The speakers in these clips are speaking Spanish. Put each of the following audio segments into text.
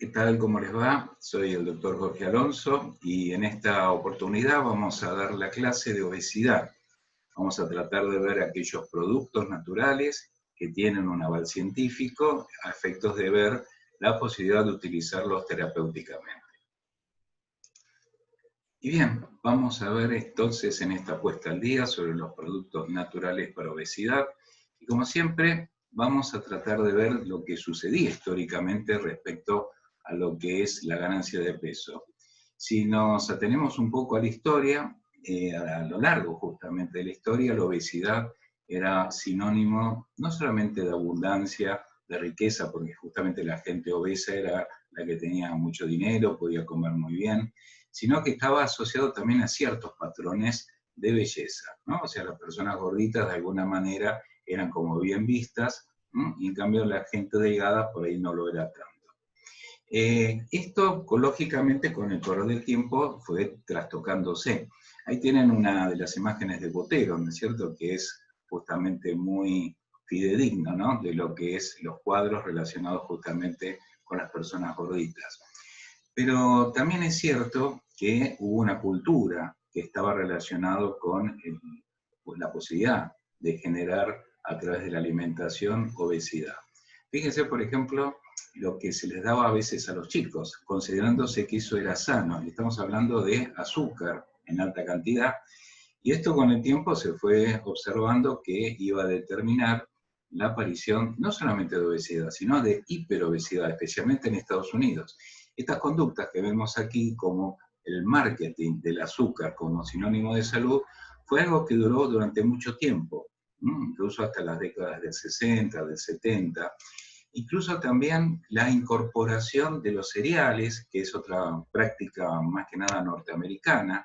¿Qué tal? ¿Cómo les va? Soy el doctor Jorge Alonso y en esta oportunidad vamos a dar la clase de obesidad. Vamos a tratar de ver aquellos productos naturales que tienen un aval científico a efectos de ver la posibilidad de utilizarlos terapéuticamente. Y bien, vamos a ver entonces en esta puesta al día sobre los productos naturales para obesidad. Y como siempre, vamos a tratar de ver lo que sucedía históricamente respecto a lo que es la ganancia de peso. Si nos atenemos un poco a la historia, a lo largo justamente de la historia, la obesidad era sinónimo no solamente de abundancia, de riqueza, porque justamente la gente obesa era la que tenía mucho dinero, podía comer muy bien, sino que estaba asociado también a ciertos patrones de belleza, ¿no? O sea, las personas gorditas de alguna manera eran como bien vistas, y en cambio la gente delgada por ahí no lo era tanto. Esto, lógicamente, con el correr del tiempo fue trastocándose. Ahí tienen una de las imágenes de Botero, ¿no es cierto?, que es justamente muy fidedigno, ¿no?, de lo que es los cuadros relacionados justamente con las personas gorditas. Pero también es cierto que hubo una cultura que estaba relacionada con pues, la posibilidad de generar a través de la alimentación obesidad. Fíjense, por ejemplo, lo que se les daba a veces a los chicos, considerándose que eso era sano. Estamos hablando de azúcar en alta cantidad, y esto con el tiempo se fue observando que iba a determinar la aparición no solamente de obesidad, sino de hiperobesidad, especialmente en Estados Unidos. Estas conductas que vemos aquí, como el marketing del azúcar como sinónimo de salud, fue algo que duró durante mucho tiempo, incluso hasta las décadas del 60, del 70. Incluso también la incorporación de los cereales, que es otra práctica más que nada norteamericana.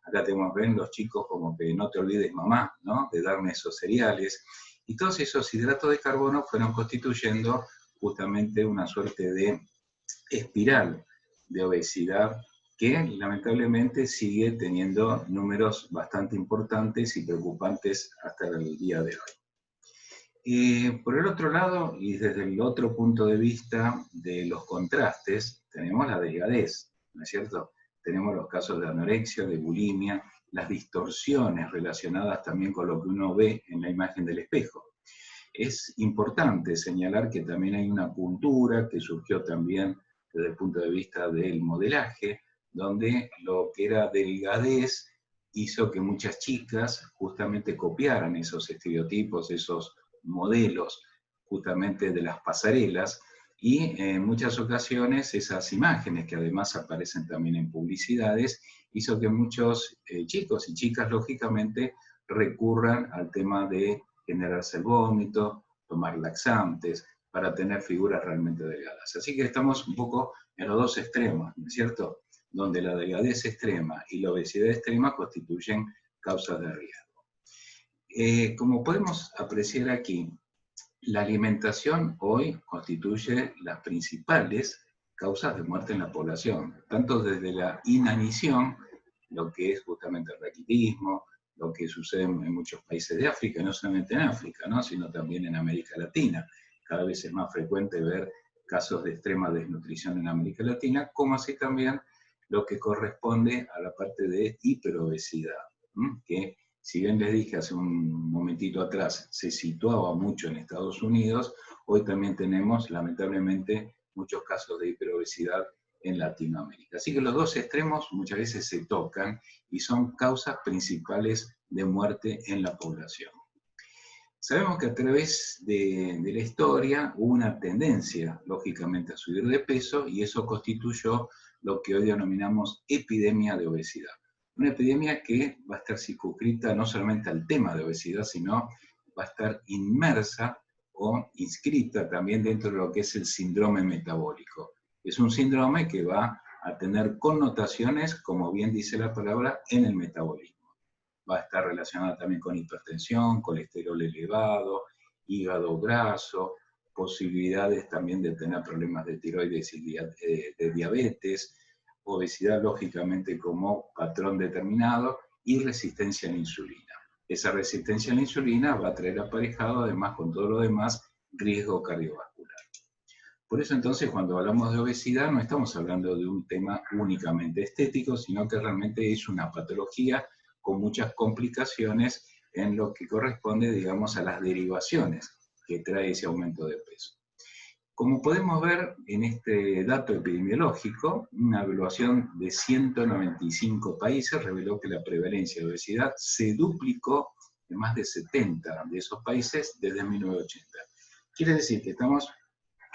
Acá tenemos, ven los chicos como que no te olvides mamá, ¿no?, de darme esos cereales. Y todos esos hidratos de carbono fueron constituyendo justamente una suerte de espiral de obesidad que lamentablemente sigue teniendo números bastante importantes y preocupantes hasta el día de hoy. Por el otro lado, y desde el otro punto de vista de los contrastes, tenemos la delgadez, ¿no es cierto? Tenemos los casos de anorexia, de bulimia, las distorsiones relacionadas también con lo que uno ve en la imagen del espejo. Es importante señalar que también hay una cultura que surgió también desde el punto de vista del modelaje, donde lo que era delgadez hizo que muchas chicas justamente copiaran esos estereotipos, esos modelos justamente de las pasarelas, y en muchas ocasiones esas imágenes, que además aparecen también en publicidades, hizo que muchos chicos y chicas lógicamente recurran al tema de generarse el vómito, tomar laxantes, para tener figuras realmente delgadas. Así que estamos un poco en los dos extremos, ¿no es cierto?, donde la delgadez extrema y la obesidad extrema constituyen causas de riesgo. Como podemos apreciar aquí, la alimentación hoy constituye las principales causas de muerte en la población, tanto desde la inanición, lo que es justamente el raquitismo, lo que sucede en muchos países de África, no solamente en África, ¿no?, sino también en América Latina. Cada vez es más frecuente ver casos de extrema desnutrición en América Latina, como así también lo que corresponde a la parte de hiperobesidad, que, si bien les dije hace un momentito atrás, se situaba mucho en Estados Unidos, hoy también tenemos, lamentablemente, muchos casos de hiperobesidad en Latinoamérica. Así que los dos extremos muchas veces se tocan y son causas principales de muerte en la población. Sabemos que a través de la historia hubo una tendencia, lógicamente, a subir de peso, y eso constituyó lo que hoy denominamos epidemia de obesidad. Una epidemia que va a estar circunscrita no solamente al tema de obesidad, sino va a estar inmersa o inscrita también dentro de lo que es el síndrome metabólico. Es un síndrome que va a tener connotaciones, como bien dice la palabra, en el metabolismo. Va a estar relacionada también con hipertensión, colesterol elevado, hígado graso, posibilidades también de tener problemas de tiroides y de diabetes, obesidad lógicamente como patrón determinado, y resistencia a la insulina. Esa resistencia a la insulina va a traer aparejado, además con todo lo demás, riesgo cardiovascular. Por eso entonces cuando hablamos de obesidad no estamos hablando de un tema únicamente estético, sino que realmente es una patología con muchas complicaciones en lo que corresponde, digamos, a las derivaciones que trae ese aumento de peso. Como podemos ver en este dato epidemiológico, una evaluación de 195 países reveló que la prevalencia de obesidad se duplicó en más de 70 de esos países desde 1980. Quiere decir que estamos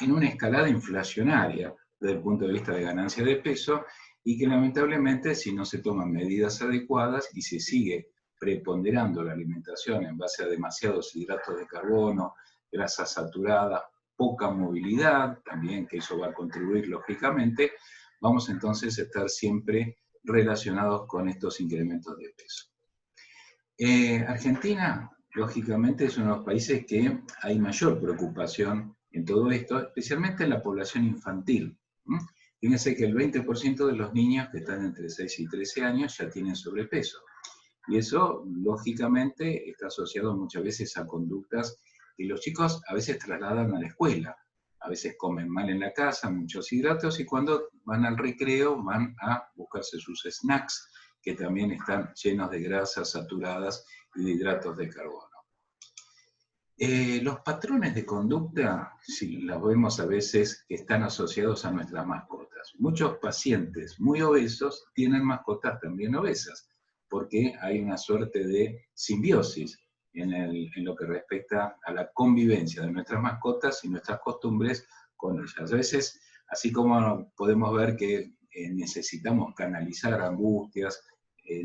en una escalada inflacionaria desde el punto de vista de ganancia de peso y que lamentablemente si no se toman medidas adecuadas y se sigue preponderando la alimentación en base a demasiados hidratos de carbono, grasas saturadas, poca movilidad, también que eso va a contribuir lógicamente, vamos entonces a estar siempre relacionados con estos incrementos de peso. Argentina, lógicamente, es uno de los países que hay mayor preocupación en todo esto, especialmente en la población infantil. Fíjense que el 20% de los niños que están entre 6 y 13 años ya tienen sobrepeso. Y eso, lógicamente, está asociado muchas veces a conductas que los chicos a veces trasladan a la escuela. A veces comen mal en la casa, muchos hidratos, y cuando van al recreo van a buscarse sus snacks, que también están llenos de grasas saturadas y de hidratos de carbono. Los patrones de conducta, si los vemos a veces, que están asociados a nuestras mascotas. Muchos pacientes muy obesos tienen mascotas también obesas, porque hay una suerte de simbiosis en lo que respecta a la convivencia de nuestras mascotas y nuestras costumbres con ellas. A veces, así como podemos ver que necesitamos canalizar angustias,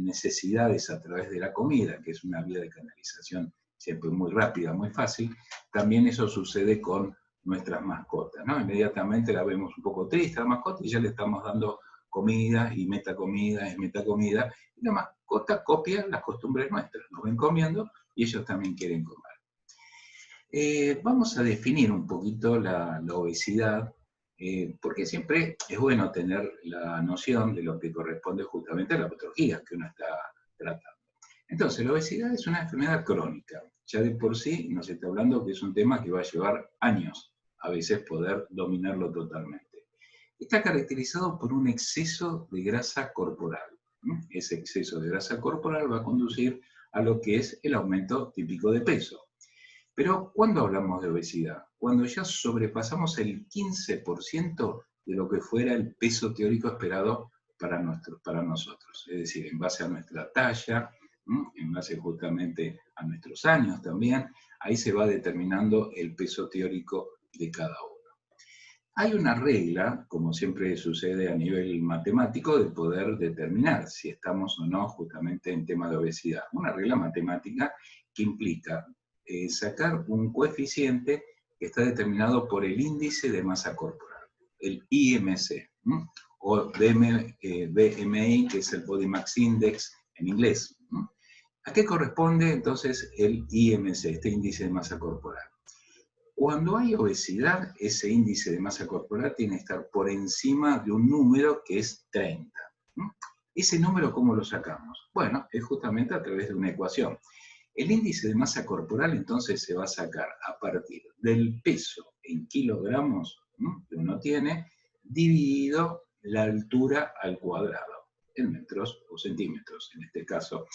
necesidades a través de la comida, que es una vía de canalización siempre muy rápida, muy fácil, también eso sucede con nuestras mascotas, ¿no? Inmediatamente la vemos un poco triste a la mascota y ya le estamos dando comida y metacomida, y la mascota copia las costumbres nuestras, nos ven comiendo y ellos también quieren comer. Vamos a definir un poquito la obesidad, porque siempre es bueno tener la noción de lo que corresponde justamente a la patología que uno está tratando. Entonces, la obesidad es una enfermedad crónica. Ya de por sí nos está hablando que es un tema que va a llevar años, a veces poder dominarlo totalmente. Está caracterizado por un exceso de grasa corporal. Ese exceso de grasa corporal va a conducir a lo que es el aumento típico de peso. Pero, ¿cuándo hablamos de obesidad? Cuando ya sobrepasamos el 15% de lo que fuera el peso teórico esperado para nosotros. Es decir, en base a nuestra talla, en base justamente a nuestros años también, ahí se va determinando el peso teórico de cada uno. Hay una regla, como siempre sucede a nivel matemático, de poder determinar si estamos o no justamente en tema de obesidad. Una regla matemática que implica sacar un coeficiente que está determinado por el índice de masa corporal, el IMC, o BMI, que es el Body Mass Index en inglés. ¿A qué corresponde entonces el IMC, este índice de masa corporal? Cuando hay obesidad, ese índice de masa corporal tiene que estar por encima de un número que es 30. ¿Ese número cómo lo sacamos? Bueno, es justamente a través de una ecuación. El índice de masa corporal entonces se va a sacar a partir del peso en kilogramos que uno tiene, dividido la altura al cuadrado, en metros o centímetros en este caso.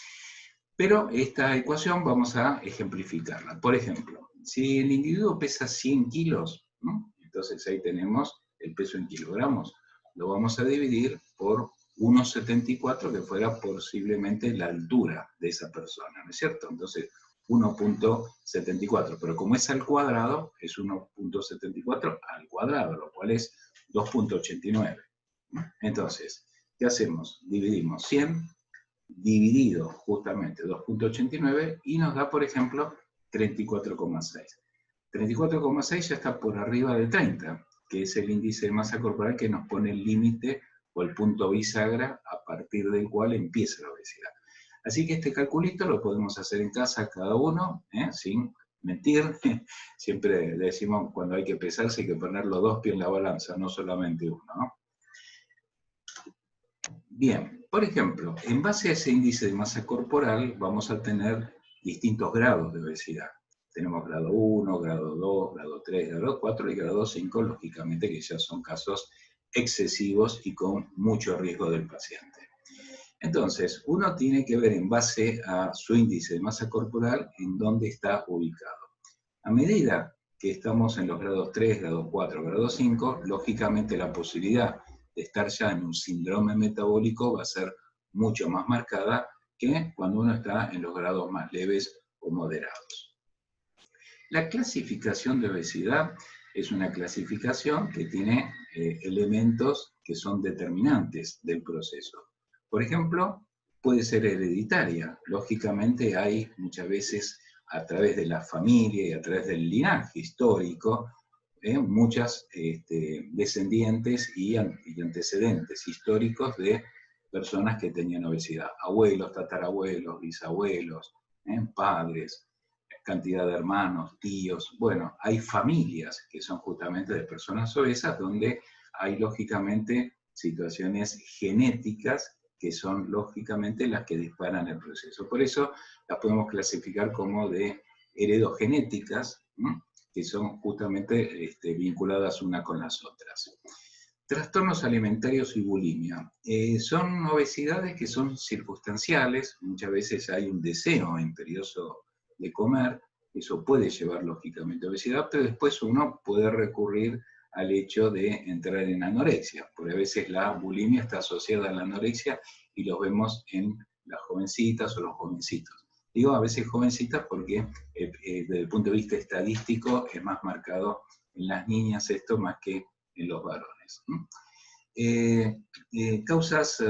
Pero esta ecuación vamos a ejemplificarla. Por ejemplo, si el individuo pesa 100 kilos, entonces ahí tenemos el peso en kilogramos, lo vamos a dividir por 1,74, que fuera posiblemente la altura de esa persona, ¿no es cierto? Entonces, 1,74, pero como es al cuadrado, es 1,74 al cuadrado, lo cual es 2,89. Entonces, ¿qué hacemos? Dividimos 100 dividido justamente 2,89 y nos da, por ejemplo, 34,6. 34,6 ya está por arriba de 30, que es el índice de masa corporal que nos pone el límite o el punto bisagra a partir del cual empieza la obesidad. Así que este calculito lo podemos hacer en casa cada uno, sin mentir. Siempre decimos cuando hay que pesarse hay que poner los dos pies en la balanza, no solamente uno, ¿no? Bien, por ejemplo, en base a ese índice de masa corporal vamos a tener distintos grados de obesidad. tenemos grado 1, grado 2, grado 3, grado 4 y grado 5, lógicamente que ya son casos excesivos y con mucho riesgo del paciente. Entonces, uno tiene que ver en base a su índice de masa corporal en dónde está ubicado. A medida que estamos en los grados 3, grado 4, grado 5, lógicamente la posibilidad de estar ya en un síndrome metabólico va a ser mucho más marcada que cuando uno está en los grados más leves o moderados. La clasificación de obesidad es una clasificación que tiene elementos que son determinantes del proceso. Por ejemplo, puede ser hereditaria. Lógicamente hay muchas veces a través de la familia y a través del linaje histórico, muchas descendientes y antecedentes históricos de personas que tenían obesidad. Abuelos, tatarabuelos, bisabuelos, padres, cantidad de hermanos, tíos. Bueno, hay familias que son justamente de personas obesas donde hay lógicamente situaciones genéticas que son lógicamente las que disparan el proceso. Por eso las podemos clasificar como de heredogenéticas, que son justamente vinculadas una con las otras. Trastornos alimentarios y bulimia. Son obesidades que son circunstanciales, muchas veces hay un deseo imperioso de comer, eso puede llevar lógicamente a obesidad, pero después uno puede recurrir al hecho de entrar en anorexia, porque a veces la bulimia está asociada a la anorexia y los vemos en las jovencitas o los jovencitos. Digo a veces jovencitas porque desde el punto de vista estadístico es más marcado en las niñas esto más que en los varones. Causas,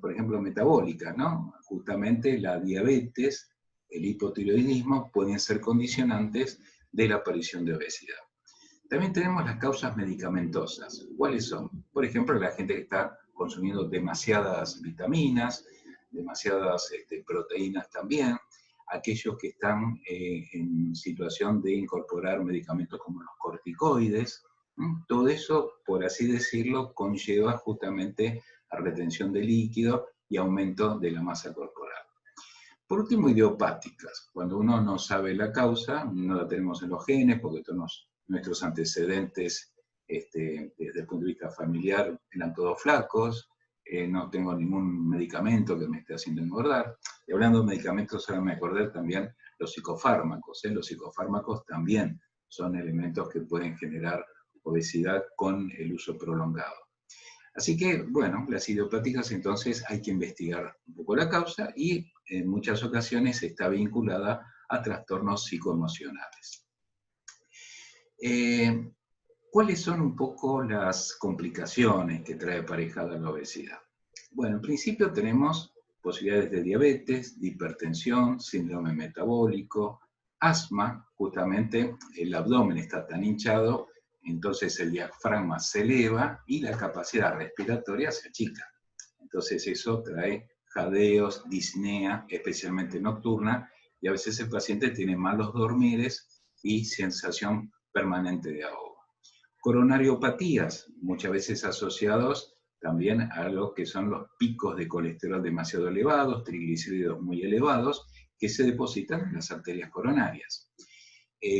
por ejemplo, metabólicas, ¿no? Justamente la diabetes, el hipotiroidismo pueden ser condicionantes de la aparición de obesidad. También tenemos las causas medicamentosas. ¿Cuáles son? Por ejemplo, la gente que está consumiendo demasiadas vitaminas, demasiadas proteínas también, aquellos que están en situación de incorporar medicamentos como los corticoides. Todo eso, por así decirlo, conlleva justamente a retención de líquido y aumento de la masa corporal. Por último, idiopáticas. Cuando uno no sabe la causa, no la tenemos en los genes, porque todos nuestros antecedentes, desde el punto de vista familiar, eran todos flacos, no tengo ningún medicamento que me esté haciendo engordar. Y hablando de medicamentos, ahora me acordé también los psicofármacos. Los psicofármacos también son elementos que pueden generar obesidad con el uso prolongado. Así que, bueno, las idiopáticas entonces hay que investigar un poco la causa y en muchas ocasiones está vinculada a trastornos psicoemocionales. ¿Cuáles son un poco las complicaciones que trae aparejada la obesidad? Bueno, en principio tenemos posibilidades de diabetes, de hipertensión, síndrome metabólico, asma, justamente el abdomen está tan hinchado, entonces el diafragma se eleva y la capacidad respiratoria se achica. Entonces eso trae jadeos, disnea, especialmente nocturna, y a veces el paciente tiene malos dormires y sensación permanente de ahogo. Coronariopatías, muchas veces asociados también a lo que son los picos de colesterol demasiado elevados, triglicéridos muy elevados, que se depositan en las arterias coronarias.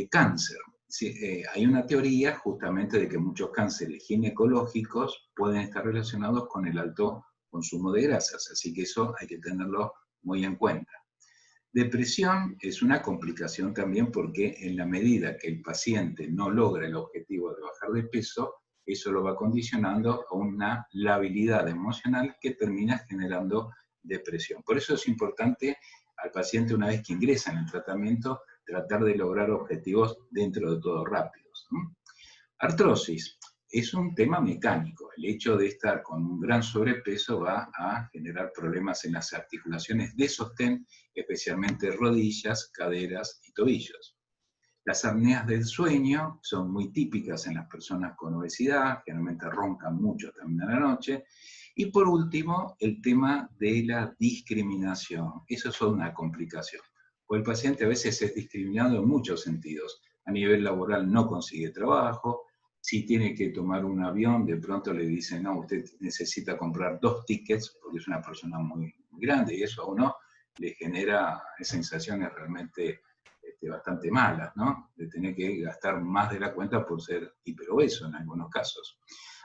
Cáncer. Sí, hay una teoría justamente de que muchos cánceres ginecológicos pueden estar relacionados con el alto consumo de grasas, así que eso hay que tenerlo muy en cuenta. Depresión es una complicación también porque en la medida que el paciente no logra el objetivo de bajar de peso, eso lo va condicionando a una labilidad emocional que termina generando depresión. Por eso es importante al paciente, una vez que ingresa en el tratamiento, tratar de lograr objetivos dentro de todo rápidos. Artrosis es un tema mecánico. El hecho de estar con un gran sobrepeso va a generar problemas en las articulaciones de sostén, especialmente rodillas, caderas y tobillos. Las apneas del sueño son muy típicas en las personas con obesidad, generalmente roncan mucho también a la noche. Y por último, el tema de la discriminación. Eso es una complicación. Porque el paciente a veces es discriminado en muchos sentidos. A nivel laboral no consigue trabajo. Si tiene que tomar un avión, de pronto le dicen, no, usted necesita comprar 2 tickets, porque es una persona muy, muy grande, y eso a uno le genera sensaciones realmente bastante malas, ¿no? De tener que gastar más de la cuenta por ser hiperobeso en algunos casos.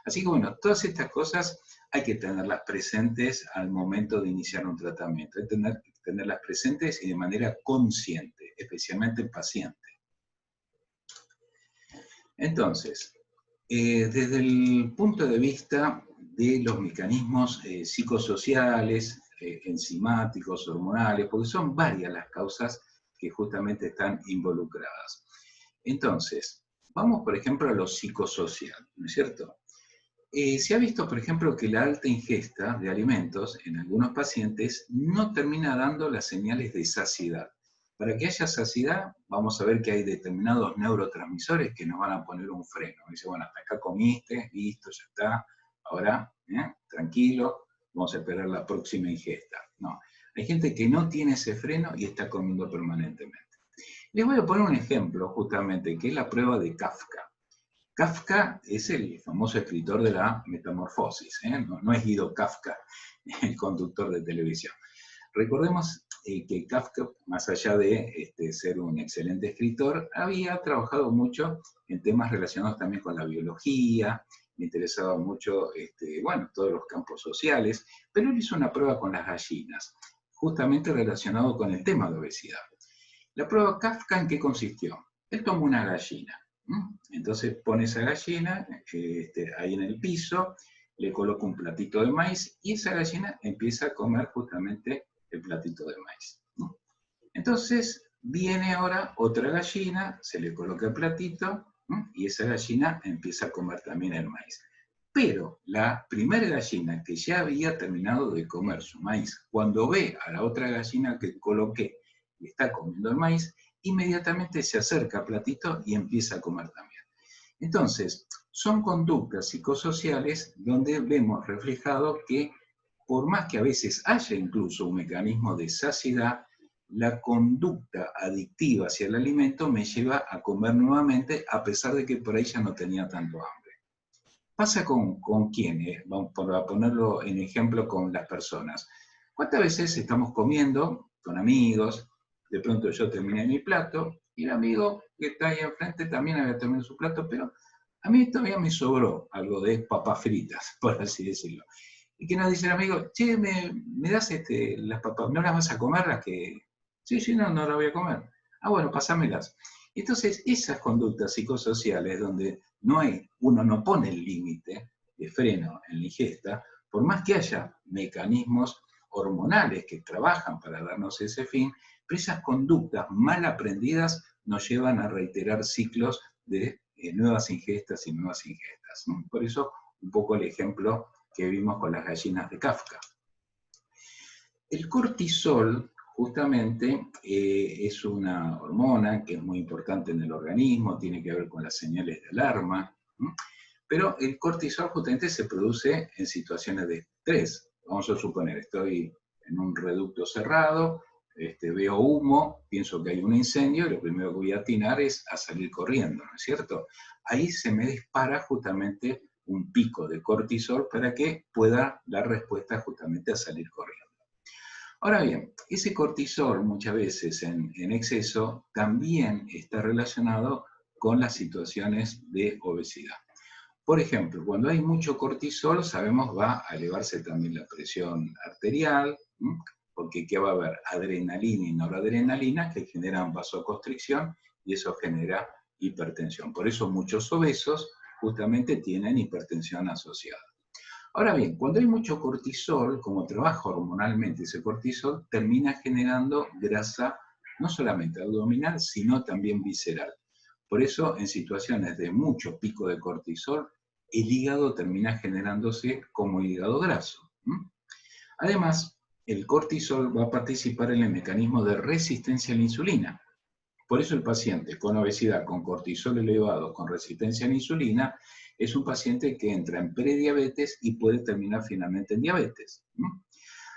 Así que bueno, todas estas cosas hay que tenerlas presentes al momento de iniciar un tratamiento. Hay que tenerlas presentes y de manera consciente, especialmente el paciente. Entonces, desde el punto de vista de los mecanismos psicosociales, enzimáticos, hormonales, porque son varias las causas que justamente están involucradas. Entonces, vamos por ejemplo a lo psicosocial, ¿no es cierto? Se ha visto, por ejemplo, que la alta ingesta de alimentos en algunos pacientes no termina dando las señales de saciedad. Para que haya saciedad, vamos a ver que hay determinados neurotransmisores que nos van a poner un freno. Dice, bueno, hasta acá comiste, listo, ya está, ahora, tranquilo, vamos a esperar la próxima ingesta. No, hay gente que no tiene ese freno y está comiendo permanentemente. Les voy a poner un ejemplo, justamente, que es la prueba de Kafka. Kafka es el famoso escritor de la Metamorfosis, no es Guido Kafka, el conductor de televisión. Recordemos que Kafka, más allá de ser un excelente escritor, había trabajado mucho en temas relacionados también con la biología, le interesaba mucho, bueno, todos los campos sociales, pero él hizo una prueba con las gallinas, justamente relacionado con el tema de obesidad. La prueba Kafka, ¿en qué consistió? Él tomó una gallina. Entonces pone esa gallina ahí en el piso, le coloca un platito de maíz y esa gallina empieza a comer justamente el platito de maíz. Entonces viene ahora otra gallina, se le coloca el platito y esa gallina empieza a comer también el maíz. Pero la primera gallina que ya había terminado de comer su maíz, cuando ve a la otra gallina que coloqué y está comiendo el maíz, inmediatamente se acerca al platito y empieza a comer también. Entonces, son conductas psicosociales donde vemos reflejado que por más que a veces haya incluso un mecanismo de saciedad, la conducta adictiva hacia el alimento me lleva a comer nuevamente a pesar de que por ahí ya no tenía tanto hambre. Pasa con quiénes, vamos a ponerlo en ejemplo con las personas. ¿Cuántas veces estamos comiendo con amigos? De pronto yo terminé mi plato y el amigo que está ahí enfrente también había terminado su plato, pero a mí todavía me sobró algo de papas fritas, por así decirlo. Y que nos dice el amigo, che, ¿me das las papas? ¿No las vas a comer las que...? Sí, no las voy a comer. Ah, bueno, pasámelas. Entonces, esas conductas psicosociales donde uno no pone el límite de freno en la ingesta, por más que haya mecanismos hormonales que trabajan para darnos ese fin, pero esas conductas mal aprendidas nos llevan a reiterar ciclos de nuevas ingestas y nuevas ingestas, ¿no? Por eso, un poco el ejemplo que vimos con las gallinas de Kafka. El cortisol, justamente, es una hormona que es muy importante en el organismo, tiene que ver con las señales de alarma, ¿no? Pero el cortisol justamente se produce en situaciones de estrés. Vamos a suponer, estoy en un reducto cerrado, veo humo, pienso que hay un incendio, y lo primero que voy a atinar es a salir corriendo, ¿no es cierto? Ahí se me dispara justamente un pico de cortisol para que pueda dar respuesta justamente a salir corriendo. Ahora bien, ese cortisol muchas veces en exceso también está relacionado con las situaciones de obesidad. Por ejemplo, cuando hay mucho cortisol, sabemos va a elevarse también la presión arterial, porque ¿qué va a haber? Adrenalina y noradrenalina que generan vasoconstricción y eso genera hipertensión. Por eso muchos obesos justamente tienen hipertensión asociada. Ahora bien, cuando hay mucho cortisol, como trabaja hormonalmente ese cortisol, termina generando grasa no solamente abdominal, sino también visceral. Por eso, en situaciones de mucho pico de cortisol, el hígado termina generándose como hígado graso. Además, el cortisol va a participar en el mecanismo de resistencia a la insulina. Por eso el paciente con obesidad, con cortisol elevado, con resistencia a la insulina, es un paciente que entra en prediabetes y puede terminar finalmente en diabetes.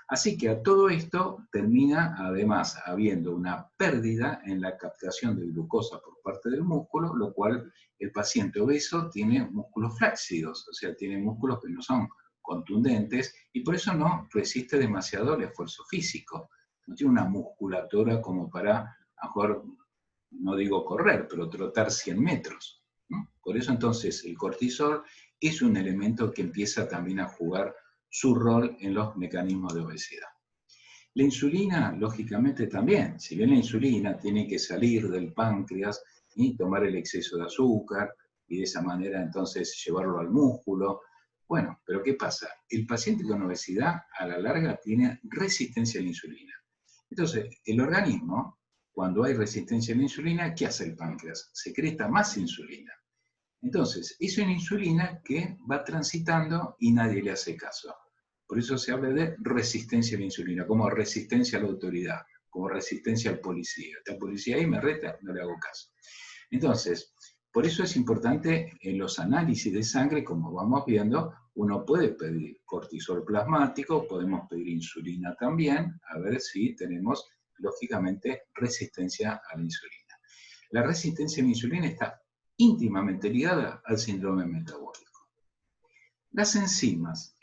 Así que a todo esto termina además habiendo una pérdida en la captación de glucosa por parte del músculo, lo cual el paciente obeso tiene músculos flácidos, o sea, tiene músculos que no son contundentes y por eso no resiste demasiado el esfuerzo físico. No tiene una musculatura como para, a lo mejor, no digo correr, pero trotar 100 metros, ¿no? Por eso entonces el cortisol es un elemento que empieza también a jugar su rol en los mecanismos de obesidad. La insulina, lógicamente también, si bien la insulina tiene que salir del páncreas y tomar el exceso de azúcar, y de esa manera entonces llevarlo al músculo. Bueno, pero ¿qué pasa? El paciente con obesidad a la larga tiene resistencia a la insulina. Entonces, el organismo, cuando hay resistencia a la insulina, ¿qué hace el páncreas? Secreta más insulina. Entonces, es una insulina que va transitando y nadie le hace caso. Por eso se habla de resistencia a la insulina, como resistencia a la autoridad, como resistencia al policía. Esta policía ahí me reta, no le hago caso. Entonces, por eso es importante en los análisis de sangre, como vamos viendo, uno puede pedir cortisol plasmático, podemos pedir insulina también, a ver si tenemos, lógicamente, resistencia a la insulina. La resistencia a la insulina está íntimamente ligada al síndrome metabólico. Las enzimas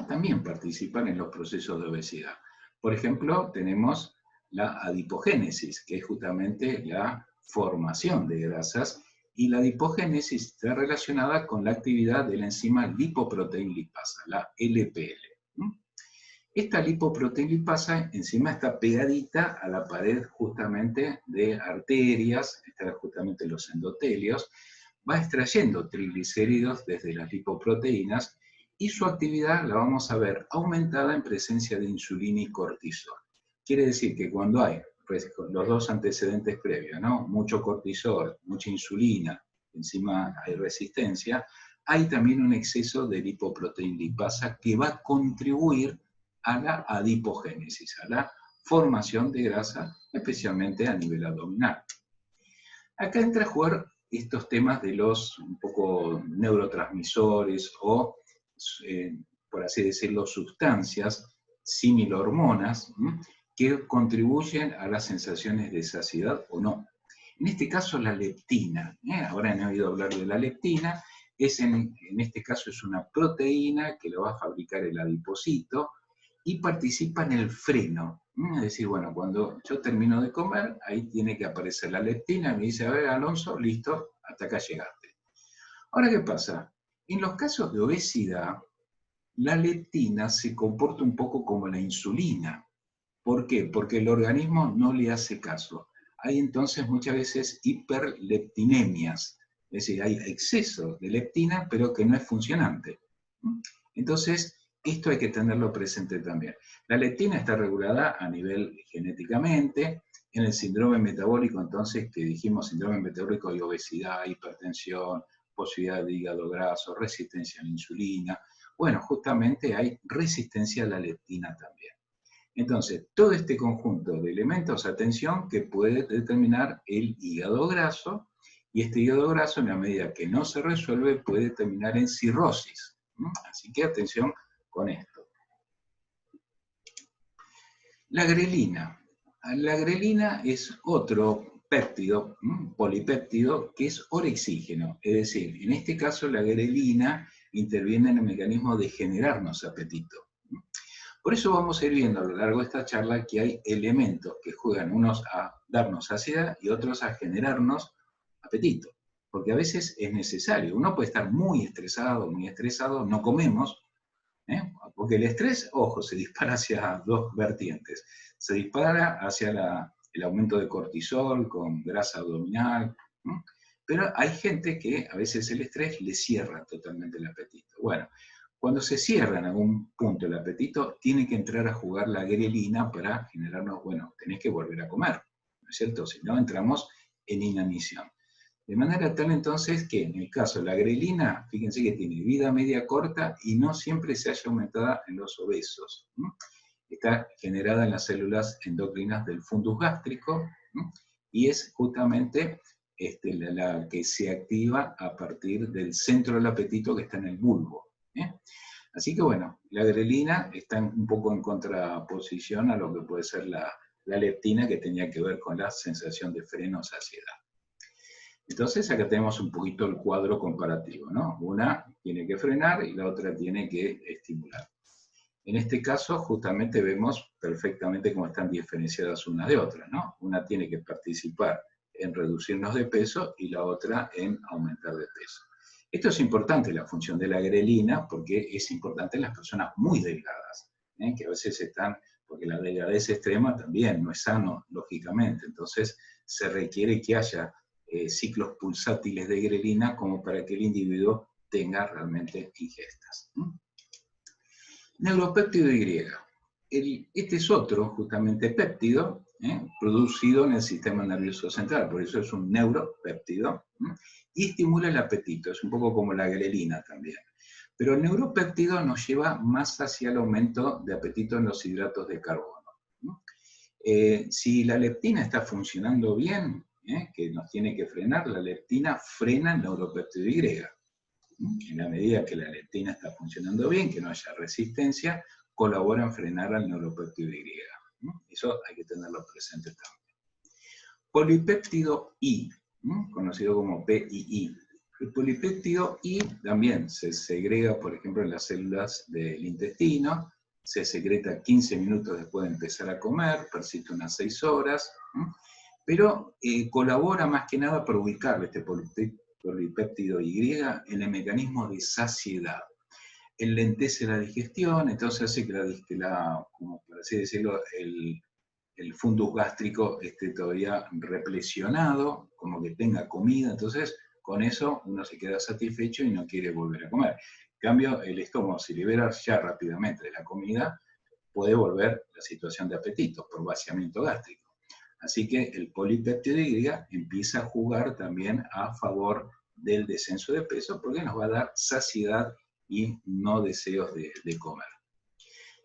también participan en los procesos de obesidad. Por ejemplo, tenemos la adipogénesis, que es justamente la formación de grasas, y la adipogénesis está relacionada con la actividad de la enzima lipoproteinlipasa, la LPL. Esta lipoproteinlipasa encima está pegadita a la pared justamente de arterias, está justamente los endotelios, va extrayendo triglicéridos desde las lipoproteínas y su actividad la vamos a ver aumentada en presencia de insulina y cortisol. Quiere decir que cuando hay los dos antecedentes previos, ¿no? Mucho cortisol, mucha insulina, encima hay resistencia, hay también un exceso de lipoproteinlipasa que va a contribuir a la adipogénesis, a la formación de grasa, especialmente a nivel abdominal. Acá entra a jugar estos temas de los un poco neurotransmisores o, por así decirlo, sustancias, similhormonas, que contribuyen a las sensaciones de saciedad o no. En este caso la leptina, ahora han oído hablar de la leptina, en este caso es una proteína que lo va a fabricar el adipocito y participa en el freno. Es decir, bueno, cuando yo termino de comer, ahí tiene que aparecer la leptina, me dice, a ver, Alonso, listo, hasta acá llegaste. Ahora, ¿qué pasa? En los casos de obesidad, la leptina se comporta un poco como la insulina. ¿Por qué? Porque el organismo no le hace caso. Hay entonces muchas veces hiperleptinemias, es decir, hay exceso de leptina, pero que no es funcionante. Entonces, esto hay que tenerlo presente también. La leptina está regulada a nivel genéticamente. En el síndrome metabólico, entonces, que dijimos síndrome metabólico, hay obesidad, hipertensión, posibilidad de hígado graso, resistencia a la insulina. Bueno, justamente hay resistencia a la leptina también. Entonces, todo este conjunto de elementos, atención, que puede determinar el hígado graso, y este hígado graso, en la medida que no se resuelve, puede terminar en cirrosis. Así que atención con esto. La grelina. La grelina es otro péptido, polipéptido, que es orexígeno. Es decir, en este caso la grelina interviene en el mecanismo de generarnos apetito. Por eso vamos a ir viendo a lo largo de esta charla que hay elementos que juegan unos a darnos saciedad y otros a generarnos apetito. Porque a veces es necesario. Uno puede estar muy estresado, no comemos, porque el estrés, ojo, se dispara hacia dos vertientes. Se dispara hacia el aumento de cortisol con grasa abdominal, pero hay gente que a veces el estrés le cierra totalmente el apetito. Bueno, cuando se cierra en algún punto el apetito, tiene que entrar a jugar la grelina para generarnos, bueno, tenés que volver a comer, ¿no es cierto? Si no, entramos en inanición. De manera tal entonces que en el caso de la grelina, fíjense que tiene vida media corta y no siempre se halla aumentada en los obesos. Está generada en las células endocrinas del fundus gástrico y es justamente la que se activa a partir del centro del apetito que está en el bulbo. Así que bueno, la grelina está un poco en contraposición a lo que puede ser la leptina, que tenía que ver con la sensación de freno o saciedad. Entonces acá tenemos un poquito el cuadro comparativo, ¿no? Una tiene que frenar y la otra tiene que estimular. En este caso justamente vemos perfectamente cómo están diferenciadas unas de otras, ¿no? Una tiene que participar en reducirnos de peso y la otra en aumentar de peso. Esto es importante, la función de la grelina, porque es importante en las personas muy delgadas, que a veces están, porque la delgadez extrema también no es sano, lógicamente, entonces se requiere que haya ciclos pulsátiles de grelina como para que el individuo tenga realmente ingestas. Neuropéptido Y. Este es otro, justamente, péptido, producido en el sistema nervioso central, por eso es un neuropéptido, y estimula el apetito, es un poco como la grelina también. Pero el neuropéptido nos lleva más hacia el aumento de apetito en los hidratos de carbono. Si la leptina está funcionando bien, que nos tiene que frenar, la leptina frena el neuropéptido Y. En la medida que la leptina está funcionando bien, que no haya resistencia, colabora en frenar al neuropéptido Y. Eso hay que tenerlo presente también. Polipéptido I, conocido como PII. El polipéptido I también se segrega, por ejemplo, en las células del intestino, se secreta 15 minutos después de empezar a comer, persiste unas 6 horas, pero colabora más que nada para ubicar este polipéptido Y en el mecanismo de saciedad. Enlentece la digestión, entonces hace que como por así decirlo, el fundus gástrico esté todavía replesionado, como que tenga comida, entonces con eso uno se queda satisfecho y no quiere volver a comer. En cambio, el estómago, si libera ya rápidamente de la comida, puede volver la situación de apetito por vaciamiento gástrico. Así que el polipéptido Y empieza a jugar también a favor del descenso de peso porque nos va a dar saciedad y no deseos de comer.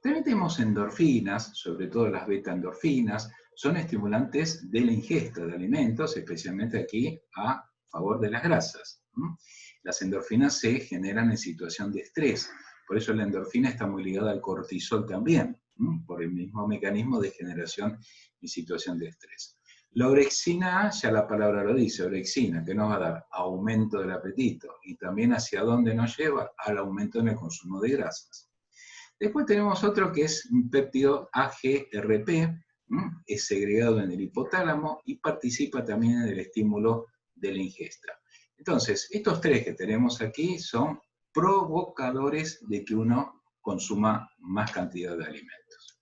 También tenemos endorfinas, sobre todo las beta-endorfinas, son estimulantes de la ingesta de alimentos, especialmente aquí a favor de las grasas. Las endorfinas se generan en situación de estrés, por eso la endorfina está muy ligada al cortisol también, por el mismo mecanismo de generación en situación de estrés. La orexina, ya la palabra lo dice, orexina, que nos va a dar aumento del apetito y también hacia dónde nos lleva al aumento en el consumo de grasas. Después tenemos otro que es un péptido AGRP, es segregado en el hipotálamo y participa también en el estímulo de la ingesta. Entonces, estos tres que tenemos aquí son provocadores de que uno consuma más cantidad de alimentos.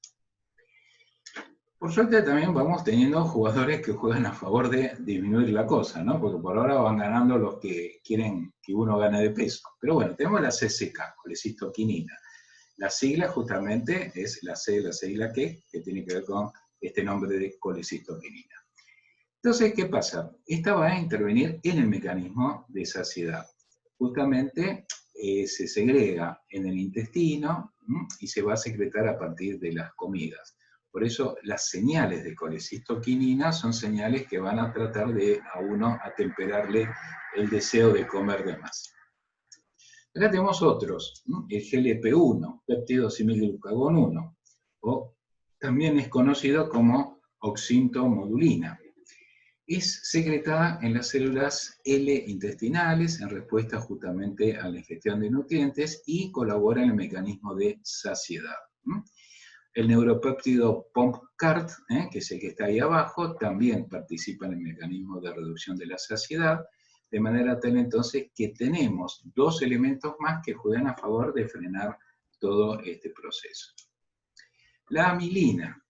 Por suerte también vamos teniendo jugadores que juegan a favor de disminuir la cosa, ¿no? Porque por ahora van ganando los que quieren que uno gane de peso. Pero bueno, tenemos la CCK, colecistoquinina. La sigla justamente es la C, la C y la Q, que tiene que ver con este nombre de colecistoquinina. Entonces, ¿qué pasa? Esta va a intervenir en el mecanismo de saciedad. Justamente se segrega en el intestino y se va a secretar a partir de las comidas. Por eso las señales de colecistoquinina son señales que van a tratar de a uno atemperarle el deseo de comer de más. Acá tenemos otros, el GLP-1, péptido similglucagón 1, o también es conocido como oxintomodulina. Es secretada en las células L intestinales en respuesta justamente a la ingestión de nutrientes y colabora en el mecanismo de saciedad. El neuropéptido POMC-CART, que es el que está ahí abajo, también participa en el mecanismo de reducción de la saciedad, de manera tal entonces que tenemos dos elementos más que juegan a favor de frenar todo este proceso. La amilina,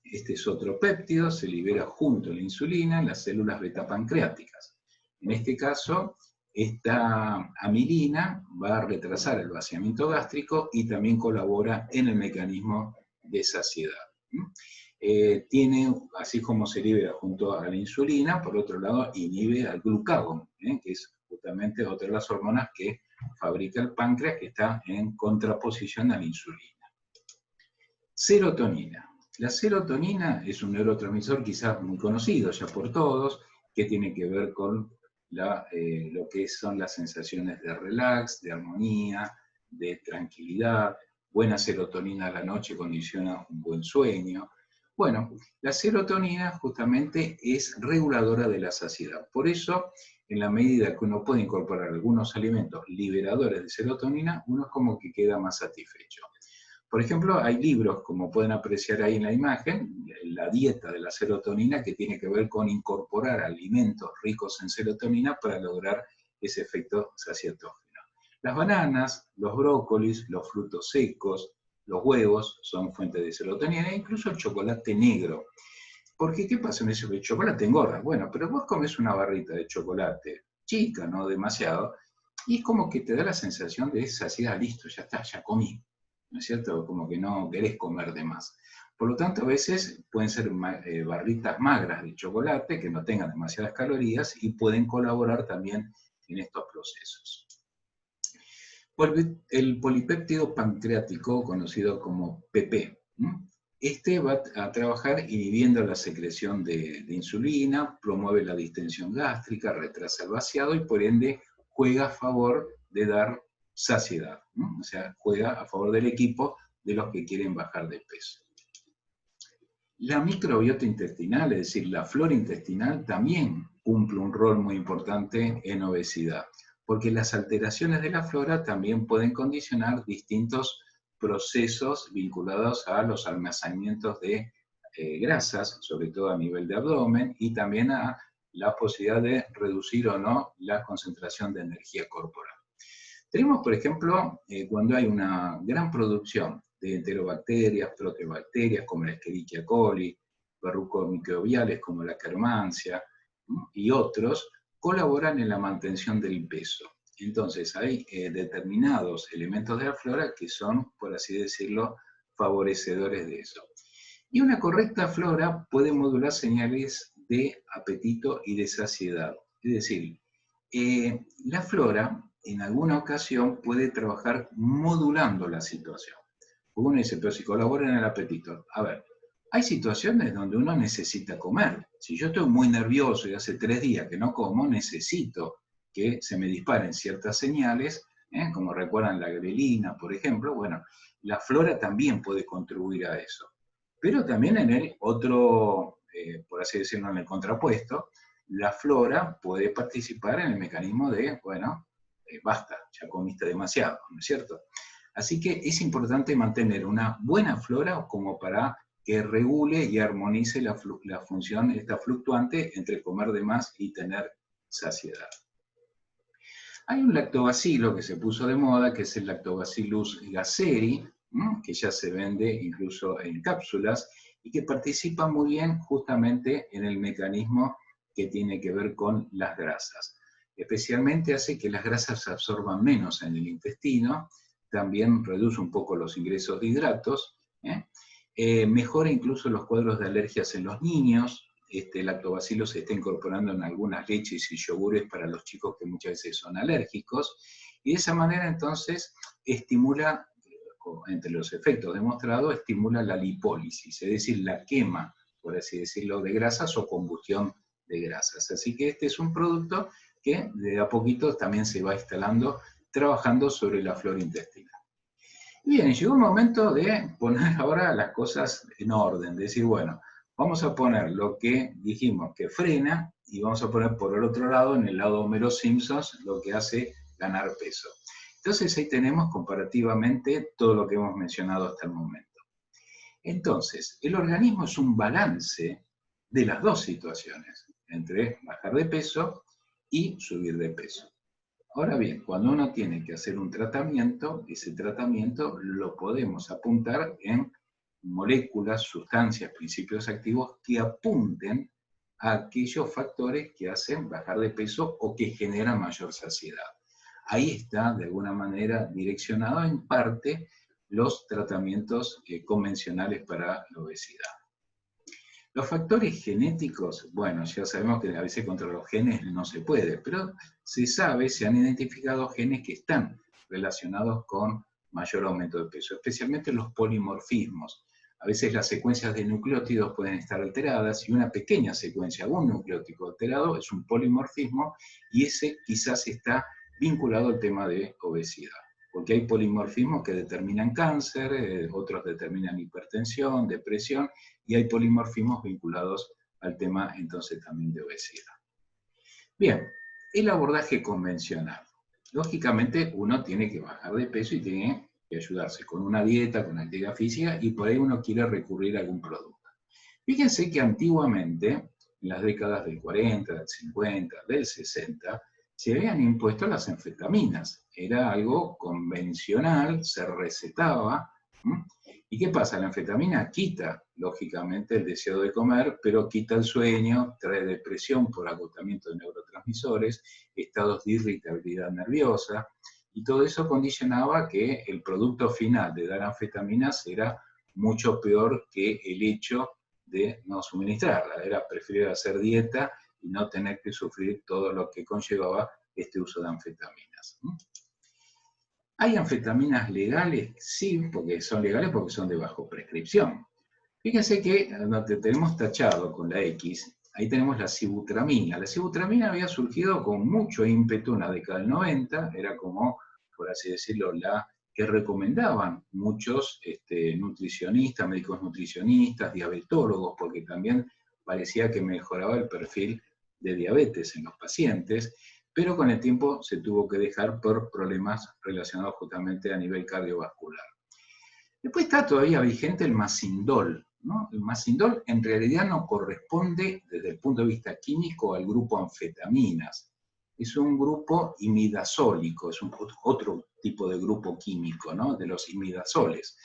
este es otro péptido, se libera junto a la insulina en las células beta-pancreáticas. En este caso, esta amilina va a retrasar el vaciamiento gástrico y también colabora en el mecanismo de saciedad. Tiene, así como se libera junto a la insulina, por otro lado inhibe al glucagón, que es justamente otra de las hormonas que fabrica el páncreas, que está en contraposición a la insulina. Serotonina. La serotonina es un neurotransmisor quizás muy conocido ya por todos, que tiene que ver con lo que son las sensaciones de relax, de armonía, de tranquilidad. Buena serotonina a la noche condiciona un buen sueño. Bueno, la serotonina justamente es reguladora de la saciedad. Por eso, en la medida que uno puede incorporar algunos alimentos liberadores de serotonina, uno es como que queda más satisfecho. Por ejemplo, hay libros, como pueden apreciar ahí en la imagen, La dieta de la serotonina, que tiene que ver con incorporar alimentos ricos en serotonina para lograr ese efecto saciatógeno. Las bananas, los brócolis, los frutos secos, los huevos son fuentes de serotonina, e incluso el chocolate negro. Porque, ¿qué pasa? Me dice, el chocolate engorda. Bueno, pero vos comes una barrita de chocolate, chica, no demasiado, y es como que te da la sensación de saciedad, listo, ya está, ya comí. ¿No es cierto? Como que no querés comer de más. Por lo tanto, a veces pueden ser barritas magras de chocolate que no tengan demasiadas calorías y pueden colaborar también en estos procesos. El polipéptido pancreático, conocido como PP, este va a trabajar inhibiendo la secreción de insulina, promueve la distensión gástrica, retrasa el vaciado y por ende juega a favor de dar saciedad, ¿no? O sea, juega a favor del equipo de los que quieren bajar de peso. La microbiota intestinal, es decir, la flora intestinal, también cumple un rol muy importante en obesidad, porque las alteraciones de la flora también pueden condicionar distintos procesos vinculados a los almacenamientos de grasas, sobre todo a nivel de abdomen, y también a la posibilidad de reducir o no la concentración de energía corporal. Tenemos, por ejemplo, cuando hay una gran producción de enterobacterias, proteobacterias como la Escherichia coli, verrucos microbiales como la Akkermansia, ¿no? Y otros, colaboran en la mantención del peso. Entonces, hay determinados elementos de la flora que son, por así decirlo, favorecedores de eso. Y una correcta flora puede modular señales de apetito y de saciedad. Es decir, la flora en alguna ocasión puede trabajar modulando la situación. Uno dice, pero si colabora en el apetito. A ver, hay situaciones donde uno necesita comer. Si yo estoy muy nervioso y hace 3 días que no como, necesito que se me disparen ciertas señales, como recuerdan la grelina, por ejemplo. Bueno, la flora también puede contribuir a eso. Pero también en el otro, por así decirlo, en el contrapuesto, la flora puede participar en el mecanismo de, bueno, basta, ya comiste demasiado, ¿no es cierto? Así que es importante mantener una buena flora como para que regule y armonice la función esta fluctuante entre comer de más y tener saciedad. Hay un lactobacilo que se puso de moda, que es el Lactobacillus gasseri, que ya se vende incluso en cápsulas y que participa muy bien justamente en el mecanismo que tiene que ver con las grasas. Especialmente hace que las grasas se absorban menos en el intestino, también reduce un poco los ingresos de hidratos, mejora incluso los cuadros de alergias en los niños. Este lactobacilo se está incorporando en algunas leches y yogures para los chicos que muchas veces son alérgicos, y de esa manera entonces estimula, entre los efectos demostrados, estimula la lipólisis, es decir, la quema, por así decirlo, de grasas o combustión de grasas. Así que este es un producto que de a poquito también se va instalando, trabajando sobre la flora intestinal. Bien, llegó un momento de poner ahora las cosas en orden, de decir, bueno, vamos a poner lo que dijimos que frena y vamos a poner por el otro lado, en el lado Homero Simpson, lo que hace ganar peso. Entonces ahí tenemos comparativamente todo lo que hemos mencionado hasta el momento. Entonces, el organismo es un balance de las dos situaciones, entre bajar de peso y subir de peso. Ahora bien, cuando uno tiene que hacer un tratamiento, ese tratamiento lo podemos apuntar en moléculas, sustancias, principios activos que apunten a aquellos factores que hacen bajar de peso o que generan mayor saciedad. Ahí está, de alguna manera, direccionado en parte los tratamientos convencionales para la obesidad. Los factores genéticos, bueno, ya sabemos que a veces contra los genes no se puede, pero se sabe, se han identificado genes que están relacionados con mayor aumento de peso, especialmente los polimorfismos. A veces las secuencias de nucleótidos pueden estar alteradas y una pequeña secuencia, un nucleótido alterado, es un polimorfismo y ese quizás está vinculado al tema de obesidad. Porque hay polimorfismos que determinan cáncer, otros determinan hipertensión, depresión, y hay polimorfismos vinculados al tema entonces también de obesidad. Bien, el abordaje convencional. Lógicamente uno tiene que bajar de peso y tiene que ayudarse con una dieta, con actividad física, y por ahí uno quiere recurrir a algún producto. Fíjense que antiguamente, en las décadas del 40, del 50, del 60, se habían impuesto las anfetaminas. Era algo convencional, se recetaba. ¿Y qué pasa? La anfetamina quita, lógicamente, el deseo de comer, pero quita el sueño, trae depresión por agotamiento de neurotransmisores, estados de irritabilidad nerviosa, y todo eso condicionaba que el producto final de dar anfetaminas era mucho peor que el hecho de no suministrarla. Era preferible hacer dieta y no tener que sufrir todo lo que conllevaba este uso de anfetaminas. ¿Hay anfetaminas legales? Sí, porque son legales porque son de bajo prescripción. Fíjense que donde tenemos tachado con la X, ahí tenemos la sibutramina. La sibutramina había surgido con mucho ímpetu en la década del 90, era como, por así decirlo, la que recomendaban muchos nutricionistas, médicos nutricionistas, diabetólogos, porque también parecía que mejoraba el perfil de diabetes en los pacientes, pero con el tiempo se tuvo que dejar por problemas relacionados justamente a nivel cardiovascular. Después está todavía vigente el Masindol, ¿no? El Masindol en realidad no corresponde desde el punto de vista químico al grupo anfetaminas. Es un grupo imidazólico, es otro tipo de grupo químico, ¿no? De los imidazoles.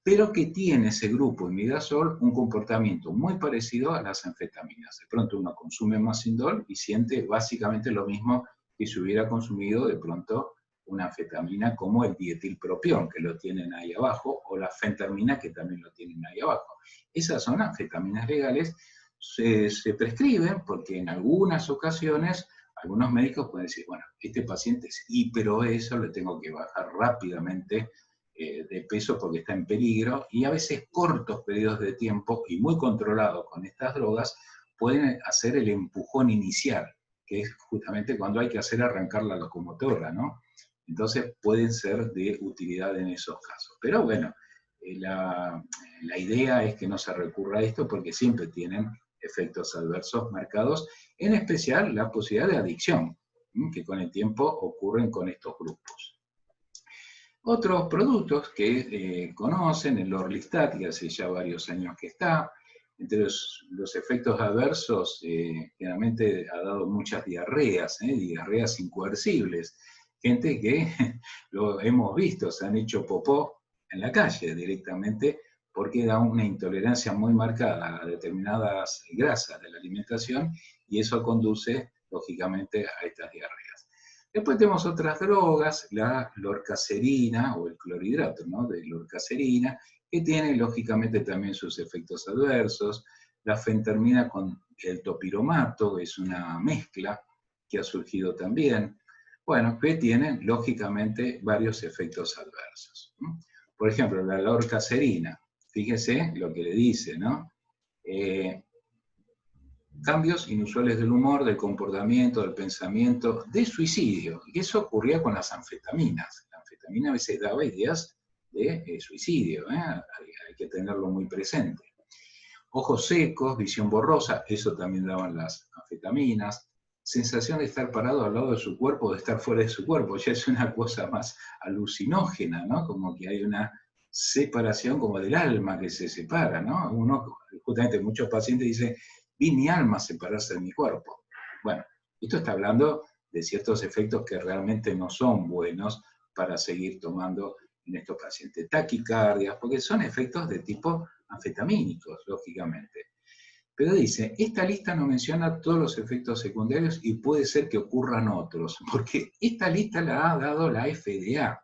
Pero que tiene ese grupo imidazol un comportamiento muy parecido a las anfetaminas. De pronto uno consume Masindol y siente básicamente lo mismo que si hubiera consumido de pronto una anfetamina como el dietilpropión, que lo tienen ahí abajo, o la fentermina, que también lo tienen ahí abajo. Esas son anfetaminas legales, se prescriben porque en algunas ocasiones algunos médicos pueden decir, bueno, este paciente es hiperobeso, le tengo que bajar rápidamente de peso porque está en peligro, y a veces cortos periodos de tiempo y muy controlados con estas drogas pueden hacer el empujón inicial, que es justamente cuando hay que hacer arrancar la locomotora, ¿no? Entonces pueden ser de utilidad en esos casos. Pero bueno, la idea es que no se recurra a esto porque siempre tienen efectos adversos marcados, en especial la posibilidad de adicción, que con el tiempo ocurren con estos grupos. Otros productos que conocen, el Orlistat, que hace ya varios años que está, entre los efectos adversos, generalmente ha dado muchas diarreas, diarreas incoercibles. Gente que, lo hemos visto, se han hecho popó en la calle directamente porque da una intolerancia muy marcada a determinadas grasas de la alimentación y eso conduce, lógicamente, a estas diarreas. Después tenemos otras drogas, la lorcacerina o el clorhidrato, ¿no? De lorcacerina, que tiene lógicamente también sus efectos adversos. La fentermina con el topiromato, que es una mezcla que ha surgido también. Bueno, que tienen lógicamente varios efectos adversos. Por ejemplo, la lorcacerina, fíjese lo que le dice, ¿no? Cambios inusuales del humor, del comportamiento, del pensamiento, de suicidio. Y eso ocurría con las anfetaminas. La anfetamina a veces daba ideas de suicidio, hay que tenerlo muy presente. Ojos secos, visión borrosa, eso también daban las anfetaminas. Sensación de estar parado al lado de su cuerpo, de estar fuera de su cuerpo, ya es una cosa más alucinógena, ¿no? Como que hay una separación como del alma que se separa, ¿no? Uno, justamente muchos pacientes dicen, vi mi alma separarse de mi cuerpo. Bueno, esto está hablando de ciertos efectos que realmente no son buenos para seguir tomando en estos pacientes. Taquicardias, porque son efectos de tipo anfetamínicos, lógicamente. Pero dice, esta lista no menciona todos los efectos secundarios y puede ser que ocurran otros, porque esta lista la ha dado la FDA.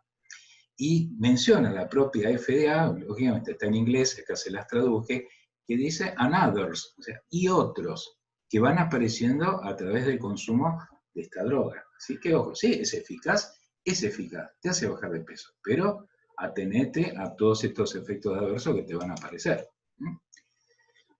Y menciona la propia FDA, lógicamente está en inglés, acá se las traduje, que dice and others, o sea, y otros, que van apareciendo a través del consumo de esta droga. Así que, ojo, sí, es eficaz, te hace bajar de peso, pero atenete a todos estos efectos adversos que te van a aparecer.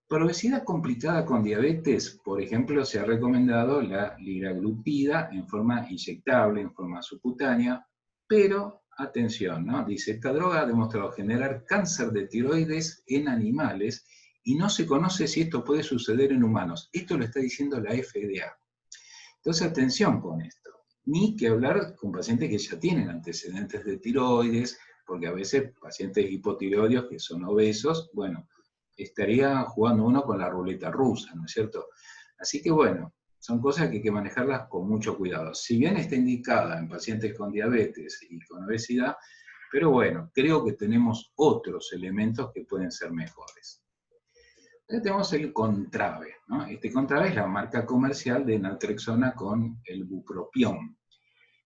Para obesidad complicada con diabetes, por ejemplo, se ha recomendado la liraglutida en forma inyectable, en forma subcutánea, pero atención, ¿no? Dice, esta droga ha demostrado generar cáncer de tiroides en animales y no se conoce si esto puede suceder en humanos. Esto lo está diciendo la FDA. Entonces, atención con esto. Ni que hablar con pacientes que ya tienen antecedentes de tiroides porque a veces pacientes hipotiroideos que son obesos, bueno, estaría jugando uno con la ruleta rusa, ¿no es cierto? Así que bueno, son cosas que hay que manejarlas con mucho cuidado. Si bien está indicada en pacientes con diabetes y con obesidad, pero bueno, creo que tenemos otros elementos que pueden ser mejores. Acá tenemos el Contrave, ¿no? Este Contrave es la marca comercial de naltrexona con el bupropión.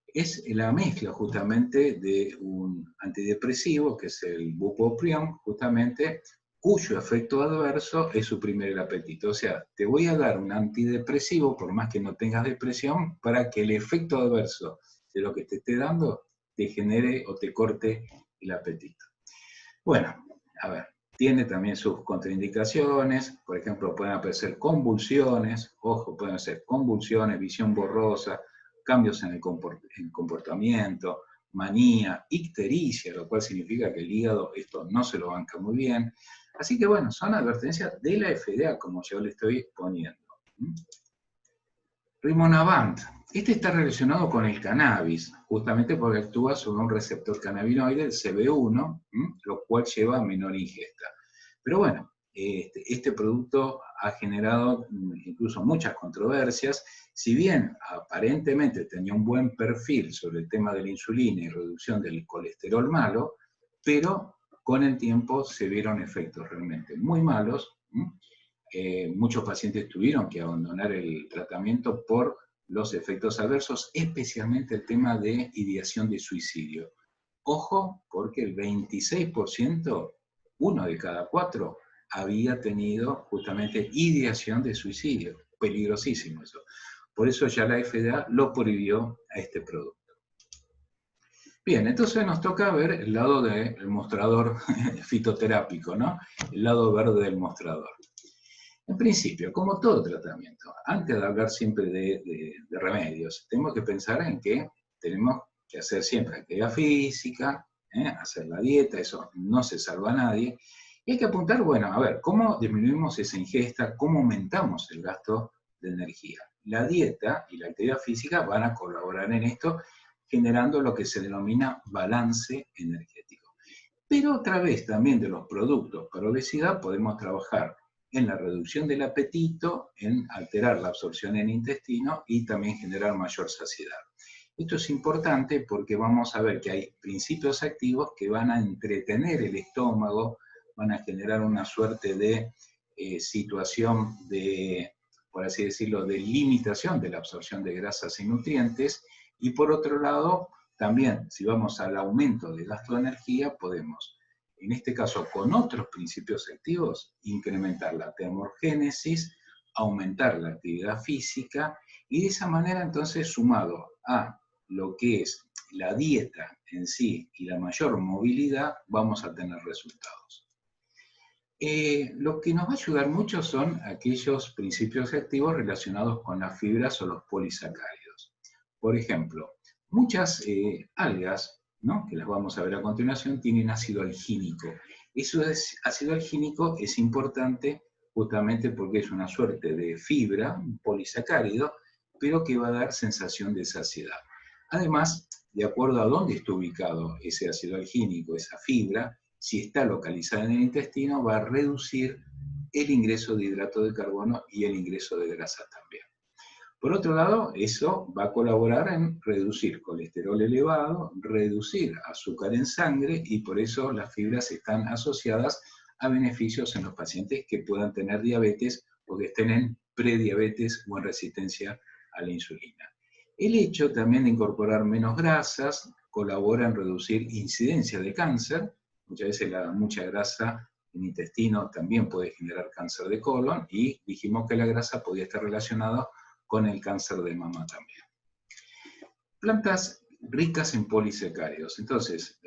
Es la mezcla justamente de un antidepresivo, que es el bupropión, justamente, cuyo efecto adverso es suprimir el apetito. O sea, te voy a dar un antidepresivo, por más que no tengas depresión, para que el efecto adverso de lo que te esté dando te genere o te corte el apetito. Bueno, a ver, tiene también sus contraindicaciones, por ejemplo, pueden aparecer convulsiones, ojo, pueden ser convulsiones, visión borrosa, cambios en el comportamiento, manía, ictericia, lo cual significa que el hígado esto no se lo banca muy bien. Así que bueno, son advertencias de la FDA, como yo le estoy poniendo. Rimonabant. Este está relacionado con el cannabis, justamente porque actúa sobre un receptor cannabinoide, el CB1, lo cual lleva a menor ingesta. Pero bueno, este producto ha generado incluso muchas controversias. Si bien aparentemente tenía un buen perfil sobre el tema de la insulina y reducción del colesterol malo, pero con el tiempo se vieron efectos realmente muy malos. Muchos pacientes tuvieron que abandonar el tratamiento por los efectos adversos, especialmente el tema de ideación de suicidio. Ojo, porque el 26%, uno de cada 4, había tenido justamente ideación de suicidio. Peligrosísimo eso. Por eso ya la FDA lo prohibió a este producto. Bien, entonces nos toca ver el lado del mostrador fitoterápico, ¿no? El lado verde del mostrador. En principio, como todo tratamiento, antes de hablar siempre de remedios, tenemos que pensar en que tenemos que hacer siempre actividad física, hacer la dieta, eso no se salva a nadie. Y hay que apuntar, bueno, a ver, ¿cómo disminuimos esa ingesta? ¿Cómo aumentamos el gasto de energía? La dieta y la actividad física van a colaborar en esto, generando lo que se denomina balance energético. Pero a través también de los productos para obesidad podemos trabajar en la reducción del apetito, en alterar la absorción en el intestino y también generar mayor saciedad. Esto es importante porque vamos a ver que hay principios activos que van a entretener el estómago, van a generar una suerte de situación de, por así decirlo, de limitación de la absorción de grasas y nutrientes, y por otro lado, también si vamos al aumento del gasto de energía, podemos, en este caso con otros principios activos, incrementar la termogénesis, aumentar la actividad física, y de esa manera entonces, sumado a lo que es la dieta en sí y la mayor movilidad, vamos a tener resultados. Lo que nos va a ayudar mucho son aquellos principios activos relacionados con las fibras o los polisacáridos. Por ejemplo, muchas algas, ¿no?, que las vamos a ver a continuación, tienen ácido algínico. Ácido algínico es importante justamente porque es una suerte de fibra, un polisacárido, pero que va a dar sensación de saciedad. Además, de acuerdo a dónde está ubicado ese ácido algínico, esa fibra, si está localizada en el intestino, va a reducir el ingreso de hidrato de carbono y el ingreso de grasa también. Por otro lado, eso va a colaborar en reducir colesterol elevado, reducir azúcar en sangre, y por eso las fibras están asociadas a beneficios en los pacientes que puedan tener diabetes o que estén en prediabetes o en resistencia a la insulina. El hecho también de incorporar menos grasas colabora en reducir incidencia de cáncer. Muchas veces mucha grasa en el intestino también puede generar cáncer de colon, y dijimos que la grasa podía estar relacionada con el cáncer de mama también. Plantas ricas en polisacáridos. Entonces,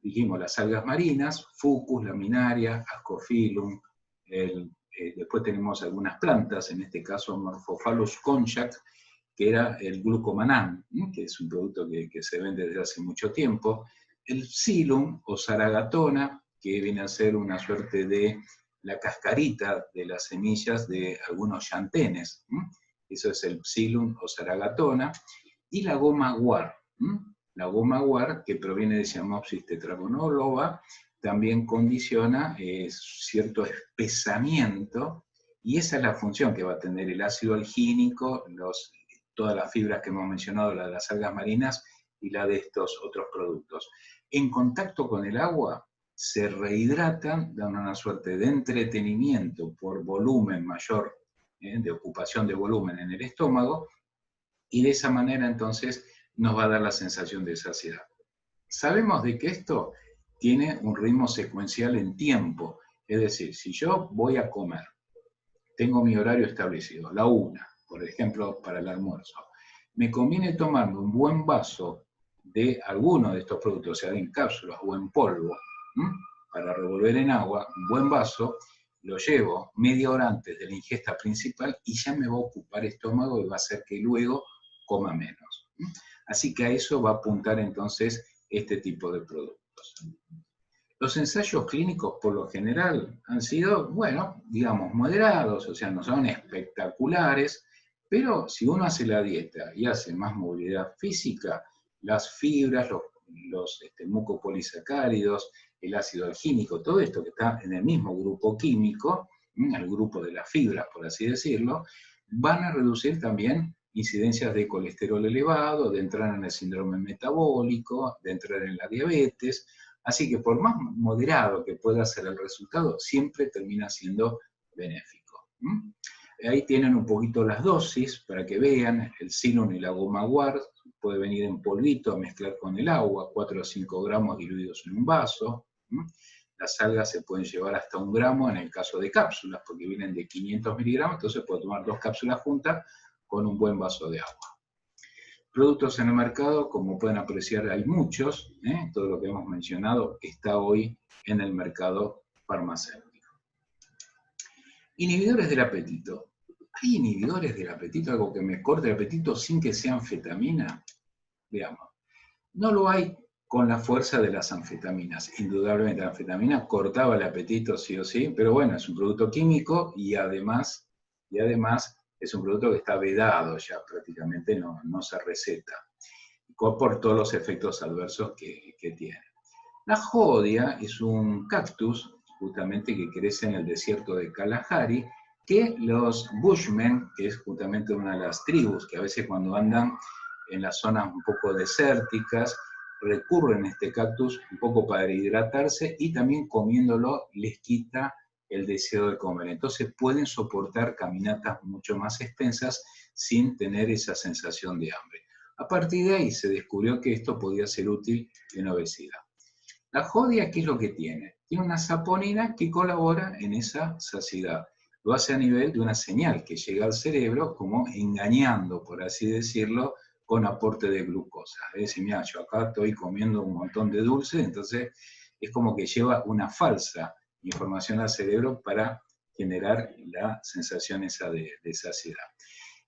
dijimos las algas marinas, Fucus laminaria, Ascophyllum, después tenemos algunas plantas, en este caso Morphophallus konjac, que era el glucomanán, que es un producto que se vende desde hace mucho tiempo, el Psyllum o Zaragatona, que viene a ser una suerte de la cascarita de las semillas de algunos llantenes, eso es el Psyllum o Zaragatona, y la goma guar. La goma guar, que proviene de Siamopsis tetragonóloga, también condiciona cierto espesamiento, y esa es la función que va a tener el ácido algínico, todas las fibras que hemos mencionado, la de las algas marinas y la de estos otros productos. En contacto con el agua, se rehidratan, dan una suerte de entretenimiento por volumen mayor, de ocupación de volumen en el estómago, y de esa manera entonces nos va a dar la sensación de saciedad. Sabemos de que esto tiene un ritmo secuencial en tiempo, es decir, si yo voy a comer, tengo mi horario establecido, la 1, por ejemplo, para el almuerzo, me conviene tomarme un buen vaso de alguno de estos productos, sea en cápsulas o en polvo, para revolver en agua, un buen vaso, lo llevo media hora antes de la ingesta principal y ya me va a ocupar estómago y va a hacer que luego coma menos. Así que a eso va a apuntar entonces este tipo de productos. Los ensayos clínicos por lo general han sido, bueno, digamos, moderados, o sea, no son espectaculares, pero si uno hace la dieta y hace más movilidad física, las fibras, los mucopolisacáridos, el ácido algínico, todo esto que está en el mismo grupo químico, el grupo de las fibras, por así decirlo, van a reducir también incidencias de colesterol elevado, de entrar en el síndrome metabólico, de entrar en la diabetes. Así que por más moderado que pueda ser el resultado, siempre termina siendo benéfico. Ahí tienen un poquito las dosis para que vean, el Silon y la goma guar puede venir en polvito a mezclar con el agua, 4 o 5 gramos diluidos en un vaso. Las algas se pueden llevar hasta 1 gramo en el caso de cápsulas, porque vienen de 500 miligramos, entonces puedo tomar 2 cápsulas juntas con un buen vaso de agua. Productos en el mercado, como pueden apreciar, hay muchos, todo lo que hemos mencionado está hoy en el mercado farmacéutico. Inhibidores del apetito. ¿Hay inhibidores del apetito, algo que me corte el apetito sin que sea anfetamina? Veamos. No lo hay con la fuerza de las anfetaminas. Indudablemente la anfetamina cortaba el apetito sí o sí, pero bueno, es un producto químico y además es un producto que está vedado ya, prácticamente no se receta, por todos los efectos adversos que tiene. La jodia es un cactus, justamente que crece en el desierto de Kalahari, que los Bushmen, que es justamente una de las tribus que a veces cuando andan en las zonas un poco desérticas, recurren a este cactus un poco para hidratarse y también comiéndolo les quita el deseo de comer. Entonces pueden soportar caminatas mucho más extensas sin tener esa sensación de hambre. A partir de ahí se descubrió que esto podía ser útil en obesidad. La jodia, ¿qué es lo que tiene? Tiene una saponina que colabora en esa saciedad. Lo hace a nivel de una señal que llega al cerebro, como engañando, por así decirlo, con aporte de glucosa. Es decir, mira, yo acá estoy comiendo un montón de dulce, entonces es como que lleva una falsa información al cerebro para generar la sensación esa de saciedad.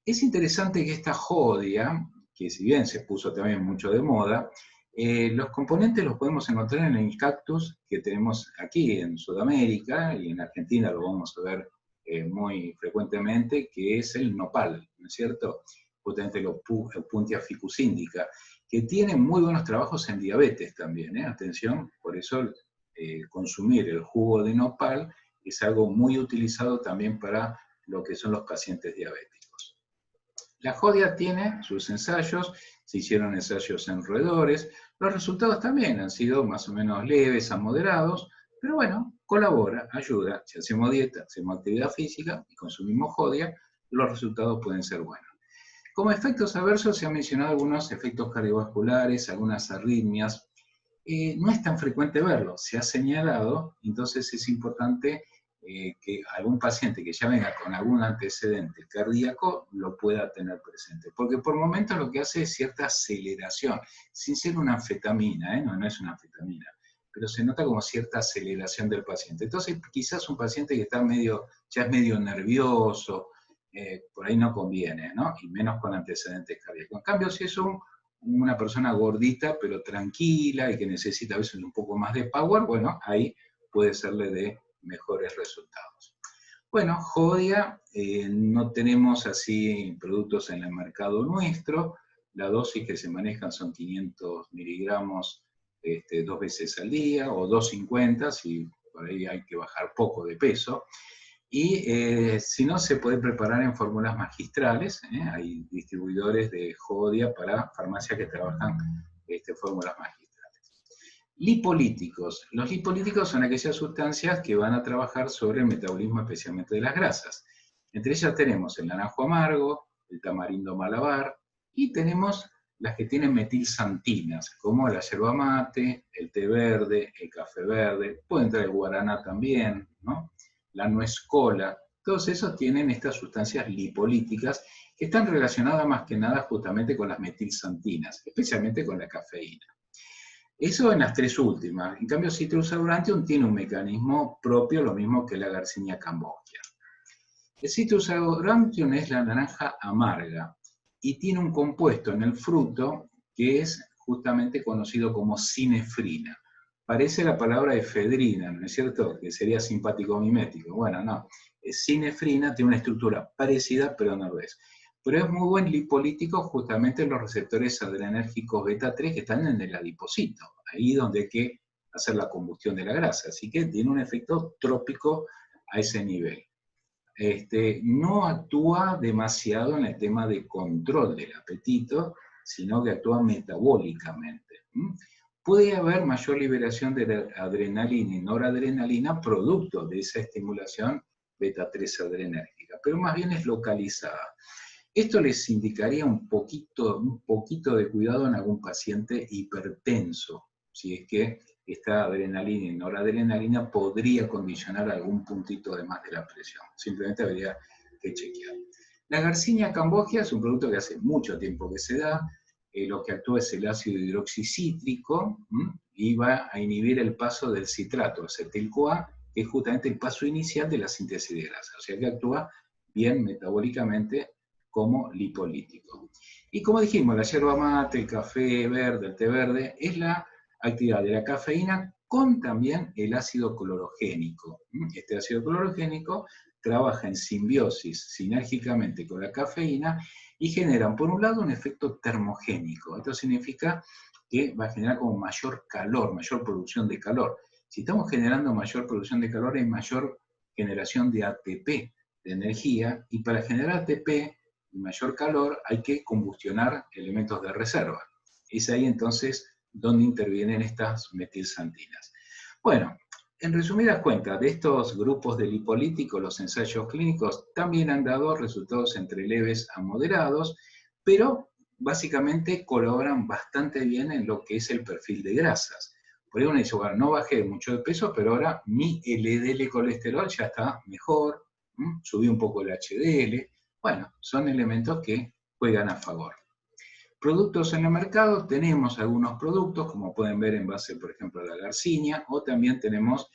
Es interesante que esta jodia, que si bien se puso también mucho de moda, los componentes los podemos encontrar en el cactus que tenemos aquí en Sudamérica, y en Argentina lo vamos a ver muy frecuentemente, que es el nopal, ¿no es cierto? Justamente el Opuntia ficus indica, que tiene muy buenos trabajos en diabetes también, atención, por eso consumir el jugo de nopal es algo muy utilizado también para lo que son los pacientes diabéticos. La jodia tiene sus ensayos, se hicieron ensayos en roedores, los resultados también han sido más o menos leves a moderados, pero bueno, colabora, ayuda. Si hacemos dieta, hacemos actividad física y consumimos jodia, los resultados pueden ser buenos. Como efectos adversos se han mencionado algunos efectos cardiovasculares, algunas arritmias. No es tan frecuente verlo, se ha señalado, entonces es importante que algún paciente que ya venga con algún antecedente cardíaco lo pueda tener presente, porque por momentos lo que hace es cierta aceleración, sin ser una anfetamina, no es una anfetamina, pero se nota como cierta aceleración del paciente. Entonces quizás un paciente que está ya es medio nervioso, por ahí no conviene, ¿no? Y menos con antecedentes cardíacos. En cambio, si es una persona gordita pero tranquila y que necesita a veces un poco más de power, bueno, ahí puede serle de mejores resultados. Bueno, jodia, no tenemos así productos en el mercado nuestro, la dosis que se manejan son 500 miligramos 2 veces al día, o 250 si por ahí hay que bajar poco de peso. Y si no, se puede preparar en fórmulas magistrales. Hay distribuidores de Jodia para farmacias que trabajan fórmulas magistrales. Lipolíticos. Los lipolíticos son aquellas sustancias que van a trabajar sobre el metabolismo especialmente de las grasas. Entre ellas tenemos el naranjo amargo, el tamarindo malabar, y tenemos las que tienen metilsantinas, como la yerba mate, el té verde, el café verde, puede entrar el guaraná también, ¿no? La nuez cola. Todos esos tienen estas sustancias lipolíticas que están relacionadas más que nada justamente con las metilsantinas, especialmente con la cafeína. Eso en las tres últimas. En cambio, Citrus aurantium tiene un mecanismo propio, lo mismo que la Garcinia cambogia. El Citrus aurantium es la naranja amarga y tiene un compuesto en el fruto que es justamente conocido como cinefrina. Parece la palabra efedrina, ¿no es cierto? Que sería simpático mimético. Bueno, no. Cinefrina tiene una estructura parecida, pero no lo es. Pero es muy buen lipolítico justamente en los receptores adrenérgicos beta 3 que están en el adipocito, ahí donde hay que hacer la combustión de la grasa. Así que tiene un efecto trópico a ese nivel. No actúa demasiado en el tema de control del apetito, sino que actúa metabólicamente. Puede haber mayor liberación de adrenalina y noradrenalina producto de esa estimulación beta 3 adrenérgica, pero más bien es localizada. Esto les indicaría un poquito de cuidado en algún paciente hipertenso, si es que esta adrenalina y noradrenalina podría condicionar algún puntito de más de la presión. Simplemente habría que chequear. La Garcinia cambogia es un producto que hace mucho tiempo que se da. Lo que actúa es el ácido hidroxicítrico y va a inhibir el paso del citrato acetil-CoA, que es justamente el paso inicial de la síntesis de grasa. O sea que actúa bien metabólicamente como lipolítico. Y como dijimos, la yerba mate, el café verde, el té verde, es la actividad de la cafeína con también el ácido clorogénico. Este ácido clorogénico trabaja en simbiosis sinérgicamente con la cafeína y generan, por un lado, un efecto termogénico. Esto significa que va a generar como mayor calor, mayor producción de calor. Si estamos generando mayor producción de calor, hay mayor generación de ATP, de energía, y para generar ATP y mayor calor hay que combustionar elementos de reserva. Es ahí entonces donde intervienen estas metilsantinas. Bueno, en resumidas cuentas, de estos grupos de lipolíticos, los ensayos clínicos también han dado resultados entre leves a moderados, pero básicamente colaboran bastante bien en lo que es el perfil de grasas. Por ahí uno dice, bueno, no bajé mucho de peso, pero ahora mi LDL colesterol ya está mejor, subí un poco el HDL. Bueno, son elementos que juegan a favor. Productos en el mercado, tenemos algunos productos, como pueden ver en base, por ejemplo, a la Garcinia, o también tenemos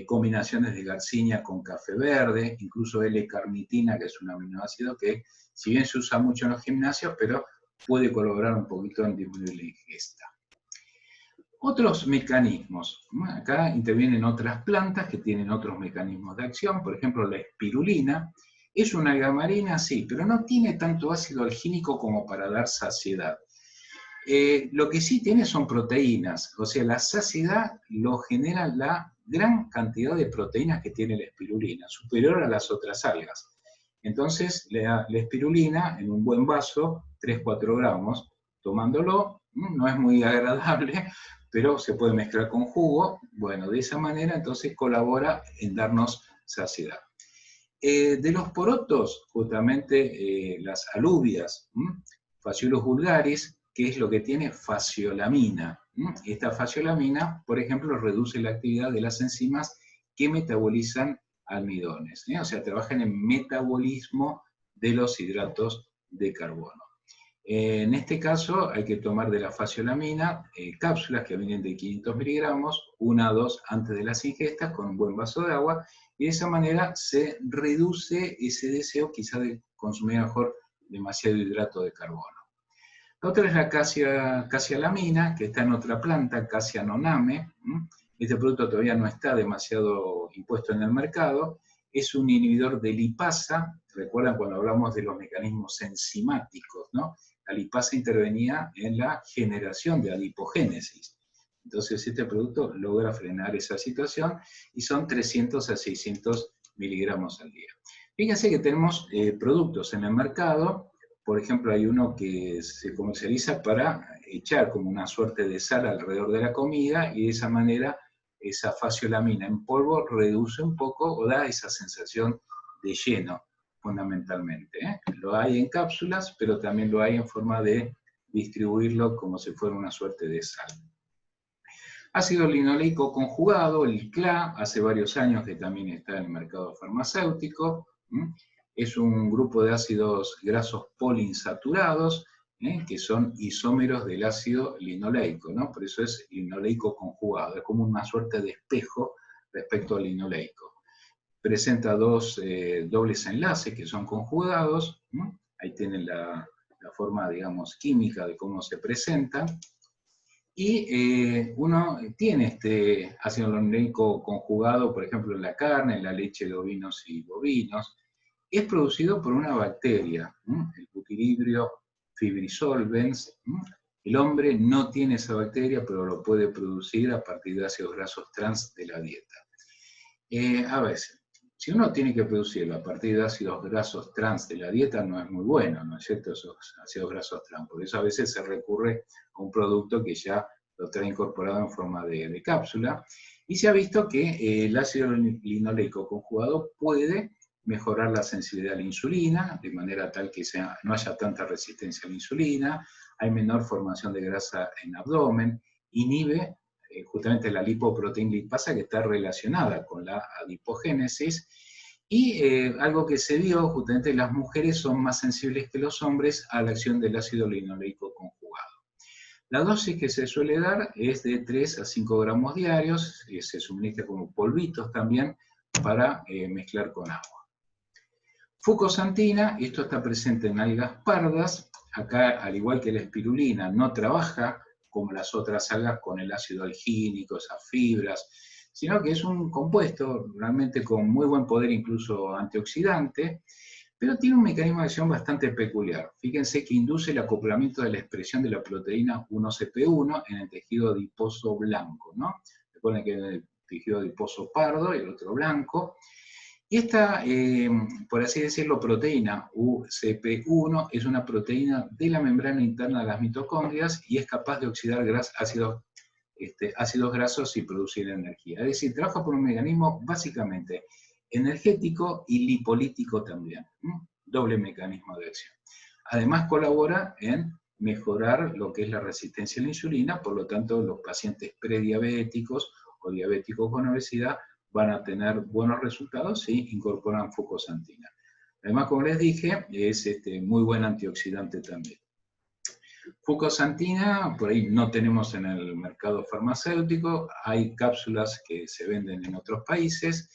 combinaciones de Garcinia con café verde, incluso L-carnitina, que es un aminoácido que, si bien se usa mucho en los gimnasios, pero puede colaborar un poquito en disminuir la ingesta. Otros mecanismos. Acá intervienen otras plantas que tienen otros mecanismos de acción, por ejemplo, la espirulina. Es una alga marina, sí, pero no tiene tanto ácido algínico como para dar saciedad. Lo que sí tiene son proteínas, o sea, la saciedad lo genera la gran cantidad de proteínas que tiene la espirulina, superior a las otras algas. Entonces, la espirulina en un buen vaso, 3-4 gramos, tomándolo, no es muy agradable, pero se puede mezclar con jugo. Bueno, de esa manera entonces colabora en darnos saciedad. De los porotos, justamente las alubias, Phaceolus vulgaris, que es lo que tiene faciolamina. Esta faciolamina, por ejemplo, reduce la actividad de las enzimas que metabolizan almidones, o sea, trabajan en metabolismo de los hidratos de carbono. En este caso hay que tomar de la faciolamina cápsulas que vienen de 500 miligramos, 1 a 2 antes de las ingestas con un buen vaso de agua, y de esa manera se reduce ese deseo quizá de consumir mejor demasiado hidrato de carbono. La otra es la casialamina, que está en otra planta, Cassia noname. Este producto todavía no está demasiado impuesto en el mercado, es un inhibidor de lipasa. ¿Recuerdan cuando hablamos de los mecanismos enzimáticos, ¿no? La lipasa intervenía en la generación de adipogénesis. Entonces este producto logra frenar esa situación y son 300 a 600 miligramos al día. Fíjense que tenemos productos en el mercado. Por ejemplo, hay uno que se comercializa para echar como una suerte de sal alrededor de la comida y de esa manera esa faciolamina en polvo reduce un poco o da esa sensación de lleno, fundamentalmente. Lo hay en cápsulas, pero también lo hay en forma de distribuirlo como si fuera una suerte de sal. Ácido linoleico conjugado, el CLA, hace varios años que también está en el mercado farmacéutico. Es un grupo de ácidos grasos poliinsaturados, que son isómeros del ácido linoleico, ¿no? Por eso es linoleico conjugado, es como una suerte de espejo respecto al linoleico. Presenta dos dobles enlaces que son conjugados, ahí tienen la forma, digamos, química de cómo se presentan. Y uno tiene este ácido linoleico conjugado, por ejemplo, en la carne, en la leche de ovinos y bovinos. Es producido por una bacteria, el Butyribrium fibrisolvens. El hombre no tiene esa bacteria, pero lo puede producir a partir de ácidos grasos trans de la dieta. A veces, si uno tiene que producirlo a partir de ácidos grasos trans de la dieta, no es muy bueno, ¿no es cierto? Esos ácidos grasos trans. Por eso a veces se recurre a un producto que ya lo trae incorporado en forma de cápsula. Y se ha visto que el ácido linoleico conjugado puede mejorar la sensibilidad a la insulina, de manera tal que no haya tanta resistencia a la insulina, hay menor formación de grasa en abdomen, inhibe justamente la lipoproteína lipasa que está relacionada con la adipogénesis, y algo que se vio, justamente las mujeres son más sensibles que los hombres a la acción del ácido linoleico conjugado. La dosis que se suele dar es de 3 a 5 gramos diarios, y se suministra como polvitos también para mezclar con agua. Fucosantina, esto está presente en algas pardas. Acá, al igual que la espirulina, no trabaja como las otras algas con el ácido algínico, esas fibras, sino que es un compuesto realmente con muy buen poder, incluso antioxidante, pero tiene un mecanismo de acción bastante peculiar. Fíjense que induce el acoplamiento de la expresión de la proteína 1CP1 en el tejido adiposo blanco, ¿no? Recuerden que hay el tejido adiposo pardo y el otro blanco. Y esta, por así decirlo, proteína UCP1 es una proteína de la membrana interna de las mitocondrias y es capaz de oxidar ácidos grasos y producir energía. Es decir, trabaja por un mecanismo básicamente energético y lipolítico también. Doble mecanismo de acción. Además colabora en mejorar lo que es la resistencia a la insulina, por lo tanto los pacientes prediabéticos o diabéticos con obesidad van a tener buenos resultados si incorporan fucosantina. Además, como les dije, es muy buen antioxidante también. Fucosantina, por ahí no tenemos en el mercado farmacéutico, hay cápsulas que se venden en otros países.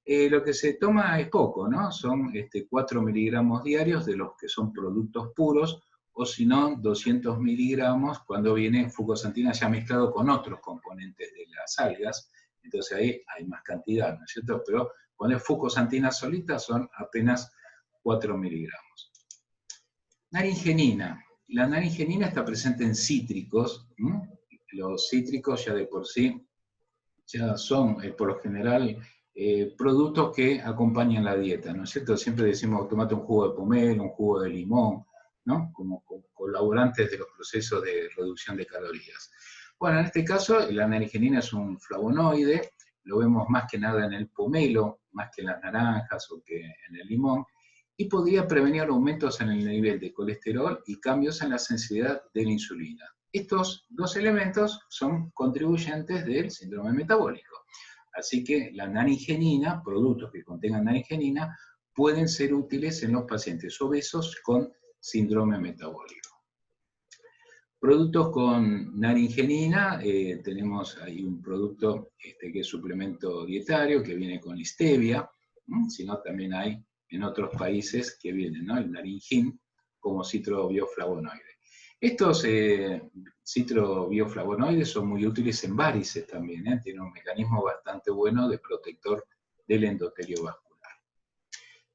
Lo que se toma es poco, ¿no? Son 4 miligramos diarios de los que son productos puros, o si no, 200 miligramos cuando viene fucosantina ya mezclado con otros componentes de las algas. Entonces ahí hay más cantidad, ¿no es cierto? Pero cuando es fucosantina solita son apenas 4 miligramos. Naringenina. La naringenina está presente en cítricos. Los cítricos ya de por sí ya son, por lo general, productos que acompañan la dieta, ¿no es cierto? Siempre decimos, tomate un jugo de pomelo, un jugo de limón, ¿no? Como colaborantes de los procesos de reducción de calorías. Bueno, en este caso, la naringenina es un flavonoide, lo vemos más que nada en el pomelo, más que en las naranjas o que en el limón, y podría prevenir aumentos en el nivel de colesterol y cambios en la sensibilidad de la insulina. Estos dos elementos son contribuyentes del síndrome metabólico. Así que la naringenina, productos que contengan naringenina, pueden ser útiles en los pacientes obesos con síndrome metabólico. Productos con naringenina, tenemos ahí un producto que es suplemento dietario, que viene con stevia, sino también hay en otros países que vienen, ¿no? El naringin como citrobioflavonoide. Estos citrobioflavonoides son muy útiles en varices también, tienen un mecanismo bastante bueno de protector del endotelio vascular.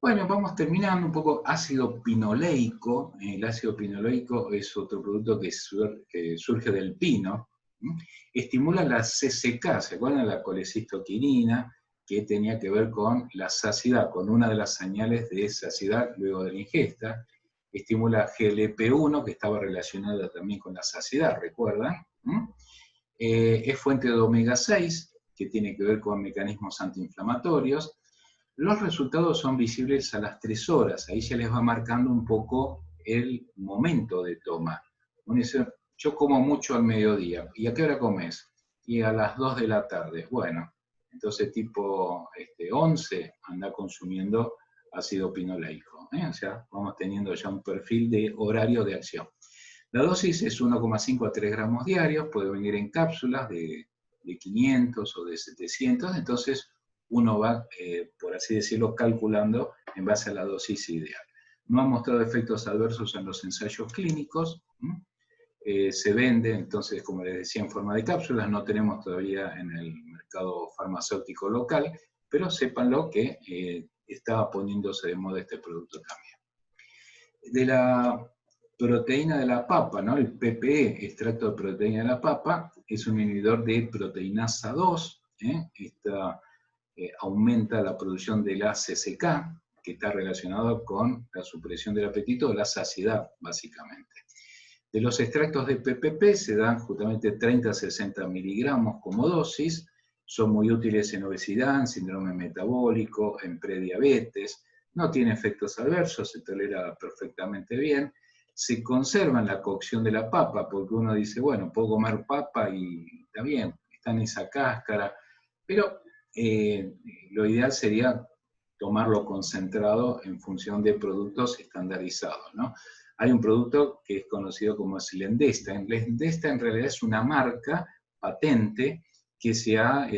Bueno, vamos terminando un poco ácido pinoleico. El ácido pinoleico es otro producto que surge del pino. Estimula la CCK, ¿se acuerdan? La colecistoquinina, que tenía que ver con la saciedad, con una de las señales de saciedad luego de la ingesta. Estimula GLP-1, que estaba relacionada también con la saciedad, ¿recuerdan? Es fuente de omega 6, que tiene que ver con mecanismos antiinflamatorios. Los resultados son visibles a las 3 horas, ahí se les va marcando un poco el momento de toma. Uno dice, yo como mucho al mediodía, ¿y a qué hora comes? Y a las 2 de la tarde. Bueno, entonces tipo 11 anda consumiendo ácido pinoleico. O sea, vamos teniendo ya un perfil de horario de acción. La dosis es 1,5 a 3 gramos diarios, puede venir en cápsulas de 500 o de 700, entonces uno va, por así decirlo, calculando en base a la dosis ideal. No ha mostrado efectos adversos en los ensayos clínicos. Se vende, entonces, como les decía, en forma de cápsulas. No tenemos todavía en el mercado farmacéutico local, pero sépanlo que está poniéndose de moda este producto también. De la proteína de la papa, ¿no? El PPE, extracto de proteína de la papa, es un inhibidor de proteinasa 2. Esta aumenta la producción de la CCK, que está relacionado con la supresión del apetito o la saciedad, básicamente. De los extractos de PPP se dan justamente 30 a 60 miligramos como dosis. Son muy útiles en obesidad, en síndrome metabólico, en prediabetes. No tiene efectos adversos, se tolera perfectamente bien. Se conserva en la cocción de la papa, porque uno dice, bueno, puedo comer papa y está bien, está en esa cáscara, pero lo ideal sería tomarlo concentrado en función de productos estandarizados, ¿no? Hay un producto que es conocido como Slendesta. Slendesta en realidad es una marca patente que se ha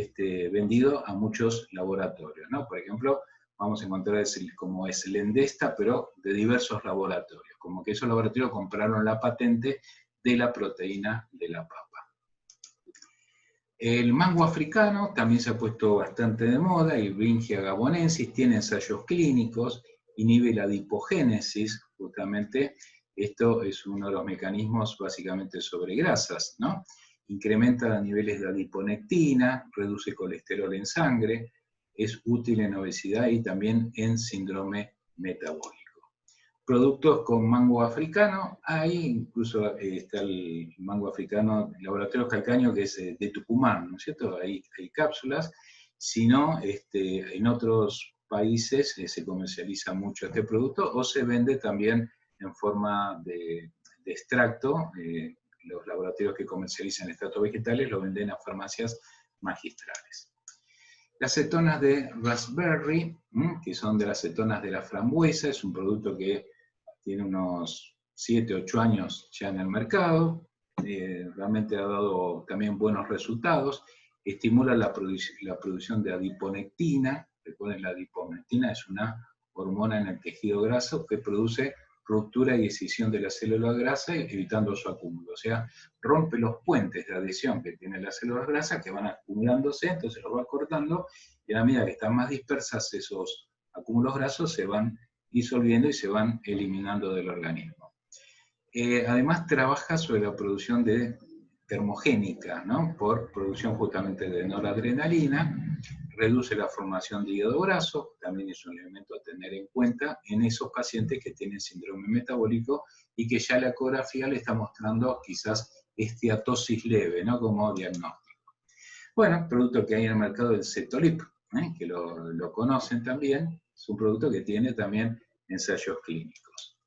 vendido a muchos laboratorios, ¿no? Por ejemplo, vamos a encontrar como Slendesta, pero de diversos laboratorios, como que esos laboratorios compraron la patente de la proteína de la papa. El mango africano también se ha puesto bastante de moda, el Bringia gabonensis, tiene ensayos clínicos, inhibe la adipogénesis, justamente esto es uno de los mecanismos básicamente sobre grasas, ¿no? Incrementa los niveles de adiponectina, reduce colesterol en sangre, es útil en obesidad y también en síndrome metabólico. Productos con mango africano, ahí incluso está el mango africano, el laboratorio calcaño, que es de Tucumán, ¿no es cierto? Ahí hay cápsulas, si no, en otros países se comercializa mucho este producto o se vende también en forma de extracto. Los laboratorios que comercializan extractos vegetales lo venden a farmacias magistrales. Las cetonas de raspberry, que son de las cetonas de la frambuesa, es un producto que tiene unos 7, 8 años ya en el mercado, realmente ha dado también buenos resultados, estimula la producción de adiponectina. Recuerden, la adiponectina es una hormona en el tejido graso que produce ruptura y escisión de la célula grasa, evitando su acúmulo. O sea, rompe los puentes de adhesión que tienen las células grasas, que van acumulándose, entonces los va cortando, y a la medida que están más dispersas, esos acúmulos grasos se van disolviendo y se van eliminando del organismo. Además trabaja sobre la producción de termogénica, ¿no? Por producción justamente de noradrenalina, reduce la formación de hígado graso, también es un elemento a tener en cuenta en esos pacientes que tienen síndrome metabólico y que ya la ecografía le está mostrando quizás esteatosis leve, ¿no? Como diagnóstico. Bueno, producto que hay en el mercado del Cetolip, que lo conocen también, es un producto que tiene también ensayos clínicos.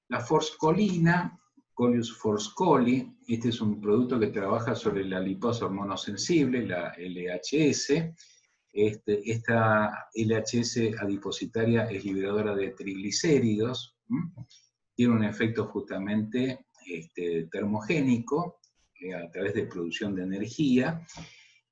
La forscolina, Coleus forscoli, este es un producto que trabaja sobre la liposa hormonosensible, la LHS. Esta LHS adipositaria es liberadora de triglicéridos, tiene un efecto justamente termogénico, a través de producción de energía.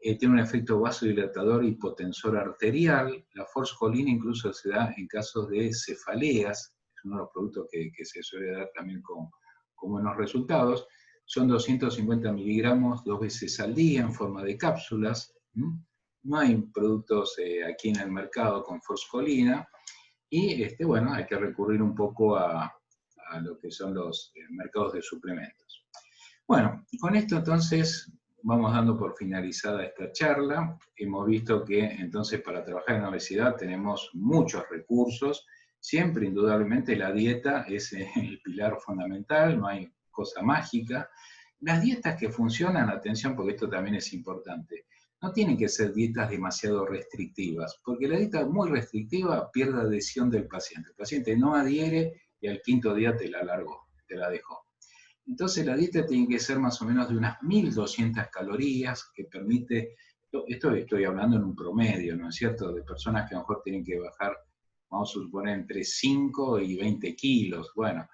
Tiene un efecto vasodilatador y hipotensor arterial. La forscolina incluso se da en casos de cefaleas, es uno de los productos que se suele dar también con buenos resultados. Son 250 miligramos 2 veces al día en forma de cápsulas. No hay productos aquí en el mercado con forscolina. Y bueno, hay que recurrir un poco a lo que son los mercados de suplementos. Bueno, y con esto entonces vamos dando por finalizada esta charla. Hemos visto que entonces para trabajar en obesidad tenemos muchos recursos. Siempre, indudablemente, la dieta es el pilar fundamental, no hay cosa mágica. Las dietas que funcionan, atención, porque esto también es importante, no tienen que ser dietas demasiado restrictivas, porque la dieta muy restrictiva pierde adhesión del paciente. El paciente no adhiere y al quinto día te la largó, te la dejó. Entonces la dieta tiene que ser más o menos de unas 1200 calorías, que permite, esto estoy hablando en un promedio, ¿no es cierto?, de personas que a lo mejor tienen que bajar, vamos a suponer, entre 5 y 20 kilos. Bueno,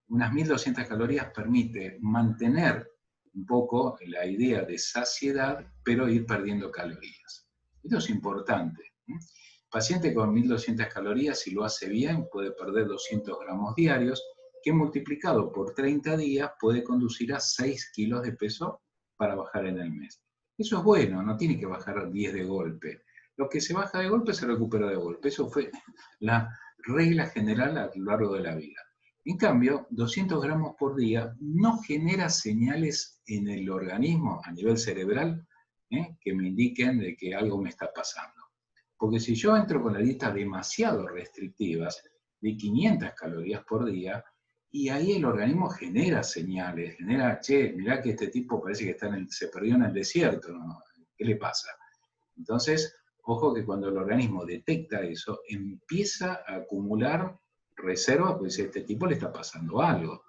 unas 1200 calorías permite mantener un poco la idea de saciedad, pero ir perdiendo calorías. Esto es importante. Paciente con 1200 calorías, si lo hace bien, puede perder 200 gramos diarios, que multiplicado por 30 días puede conducir a 6 kilos de peso para bajar en el mes. Eso es bueno, no tiene que bajar 10 de golpe. Lo que se baja de golpe se recupera de golpe. Eso fue la regla general a lo largo de la vida. En cambio, 200 gramos por día no genera señales en el organismo a nivel cerebral que me indiquen de que algo me está pasando. Porque si yo entro con la dieta demasiado restrictivas, de 500 calorías por día, y ahí el organismo genera señales, genera, che, mirá que este tipo parece que se perdió en el desierto, ¿no? ¿Qué le pasa? Entonces, ojo que cuando el organismo detecta eso, empieza a acumular reservas, pues a este tipo le está pasando algo.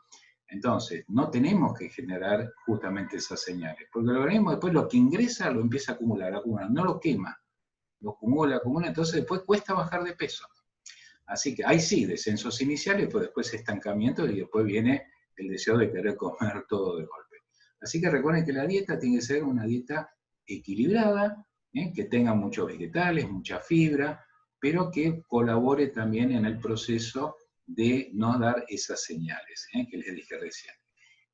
Entonces, no tenemos que generar justamente esas señales, porque el organismo después lo que ingresa lo empieza a acumular, no lo quema, lo acumula, entonces después cuesta bajar de peso. Así que ahí sí, descensos iniciales, pues después estancamiento y después viene el deseo de querer comer todo de golpe. Así que recuerden que la dieta tiene que ser una dieta equilibrada, que tenga muchos vegetales, mucha fibra, pero que colabore también en el proceso de no dar esas señales que les dije recién.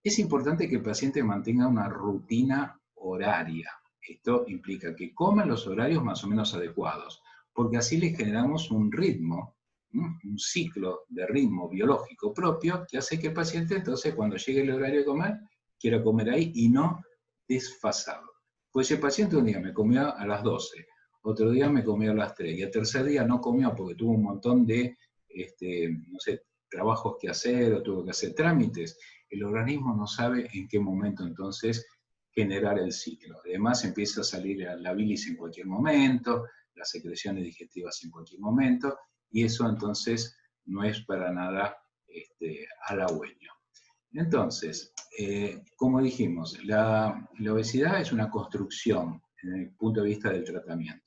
Es importante que el paciente mantenga una rutina horaria. Esto implica que coma en los horarios más o menos adecuados, porque así le generamos un ritmo, un ciclo de ritmo biológico propio que hace que el paciente entonces cuando llegue el horario de comer, quiera comer ahí y no desfasado. Pues el paciente un día me comió a las 12, otro día me comió a las 3 y el tercer día no comió porque tuvo un montón de, no sé, trabajos que hacer o tuvo que hacer trámites. El organismo no sabe en qué momento entonces generar el ciclo. Además empieza a salir la bilis en cualquier momento, las secreciones digestivas en cualquier momento, y eso entonces no es para nada halagüeño. Entonces, como dijimos, la obesidad es una construcción desde el punto de vista del tratamiento.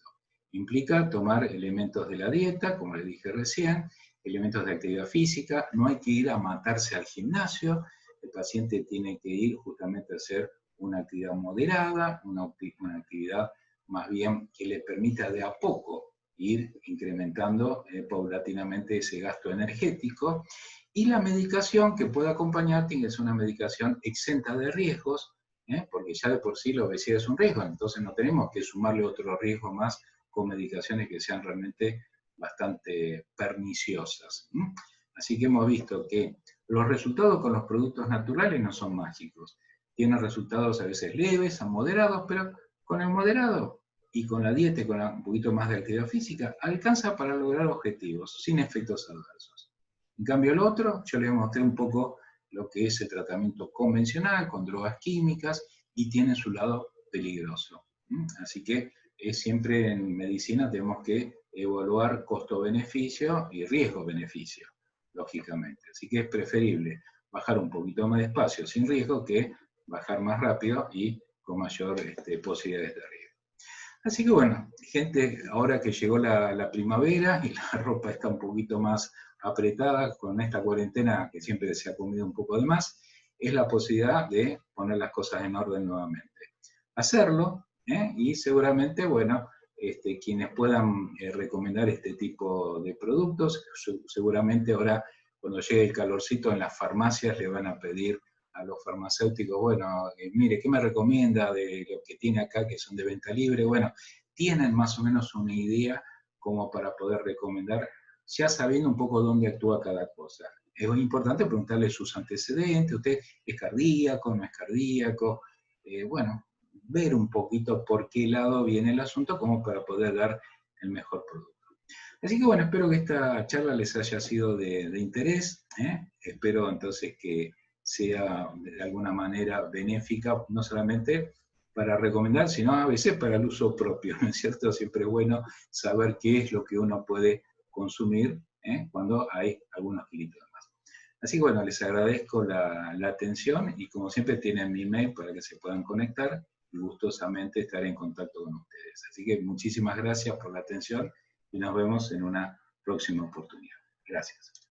Implica tomar elementos de la dieta, como les dije recién, elementos de actividad física, no hay que ir a matarse al gimnasio, el paciente tiene que ir justamente a hacer una actividad moderada, una actividad más bien que le permita de a poco ir incrementando paulatinamente ese gasto energético. Y la medicación que puede acompañar tiene que ser una medicación exenta de riesgos, porque ya de por sí la obesidad es un riesgo, entonces no tenemos que sumarle otro riesgo más con medicaciones que sean realmente bastante perniciosas. Así que hemos visto que los resultados con los productos naturales no son mágicos. Tienen resultados a veces leves, a moderados, pero con el moderado y con la dieta y con un poquito más de actividad física, alcanza para lograr objetivos sin efectos adversos. En cambio, el otro, yo les mostré un poco lo que es el tratamiento convencional con drogas químicas y tiene su lado peligroso. Así que siempre en medicina tenemos que evaluar costo-beneficio y riesgo-beneficio, lógicamente. Así que es preferible bajar un poquito más despacio sin riesgo que bajar más rápido y con mayor posibilidades de riesgo. Así que bueno, gente, ahora que llegó la primavera y la ropa está un poquito más apretada con esta cuarentena que siempre se ha comido un poco de más, es la posibilidad de poner las cosas en orden nuevamente. Hacerlo, y seguramente, bueno, quienes puedan recomendar este tipo de productos, seguramente ahora cuando llegue el calorcito en las farmacias le van a pedir a los farmacéuticos, bueno, mire, ¿qué me recomienda de lo que tiene acá que son de venta libre? Bueno, tienen más o menos una idea como para poder recomendar ya sabiendo un poco dónde actúa cada cosa. Es muy importante preguntarle sus antecedentes, usted es cardíaco, no es cardíaco, bueno, ver un poquito por qué lado viene el asunto como para poder dar el mejor producto. Así que bueno, espero que esta charla les haya sido de interés, ¿eh? Espero entonces que sea de alguna manera benéfica, no solamente para recomendar, sino a veces para el uso propio, ¿no es cierto? Siempre es bueno saber qué es lo que uno puede consumir, ¿eh? Cuando hay algunos kilitos más. Así que bueno, les agradezco la atención y como siempre tienen mi email para que se puedan conectar y gustosamente estaré en contacto con ustedes. Así que muchísimas gracias por la atención y nos vemos en una próxima oportunidad. Gracias.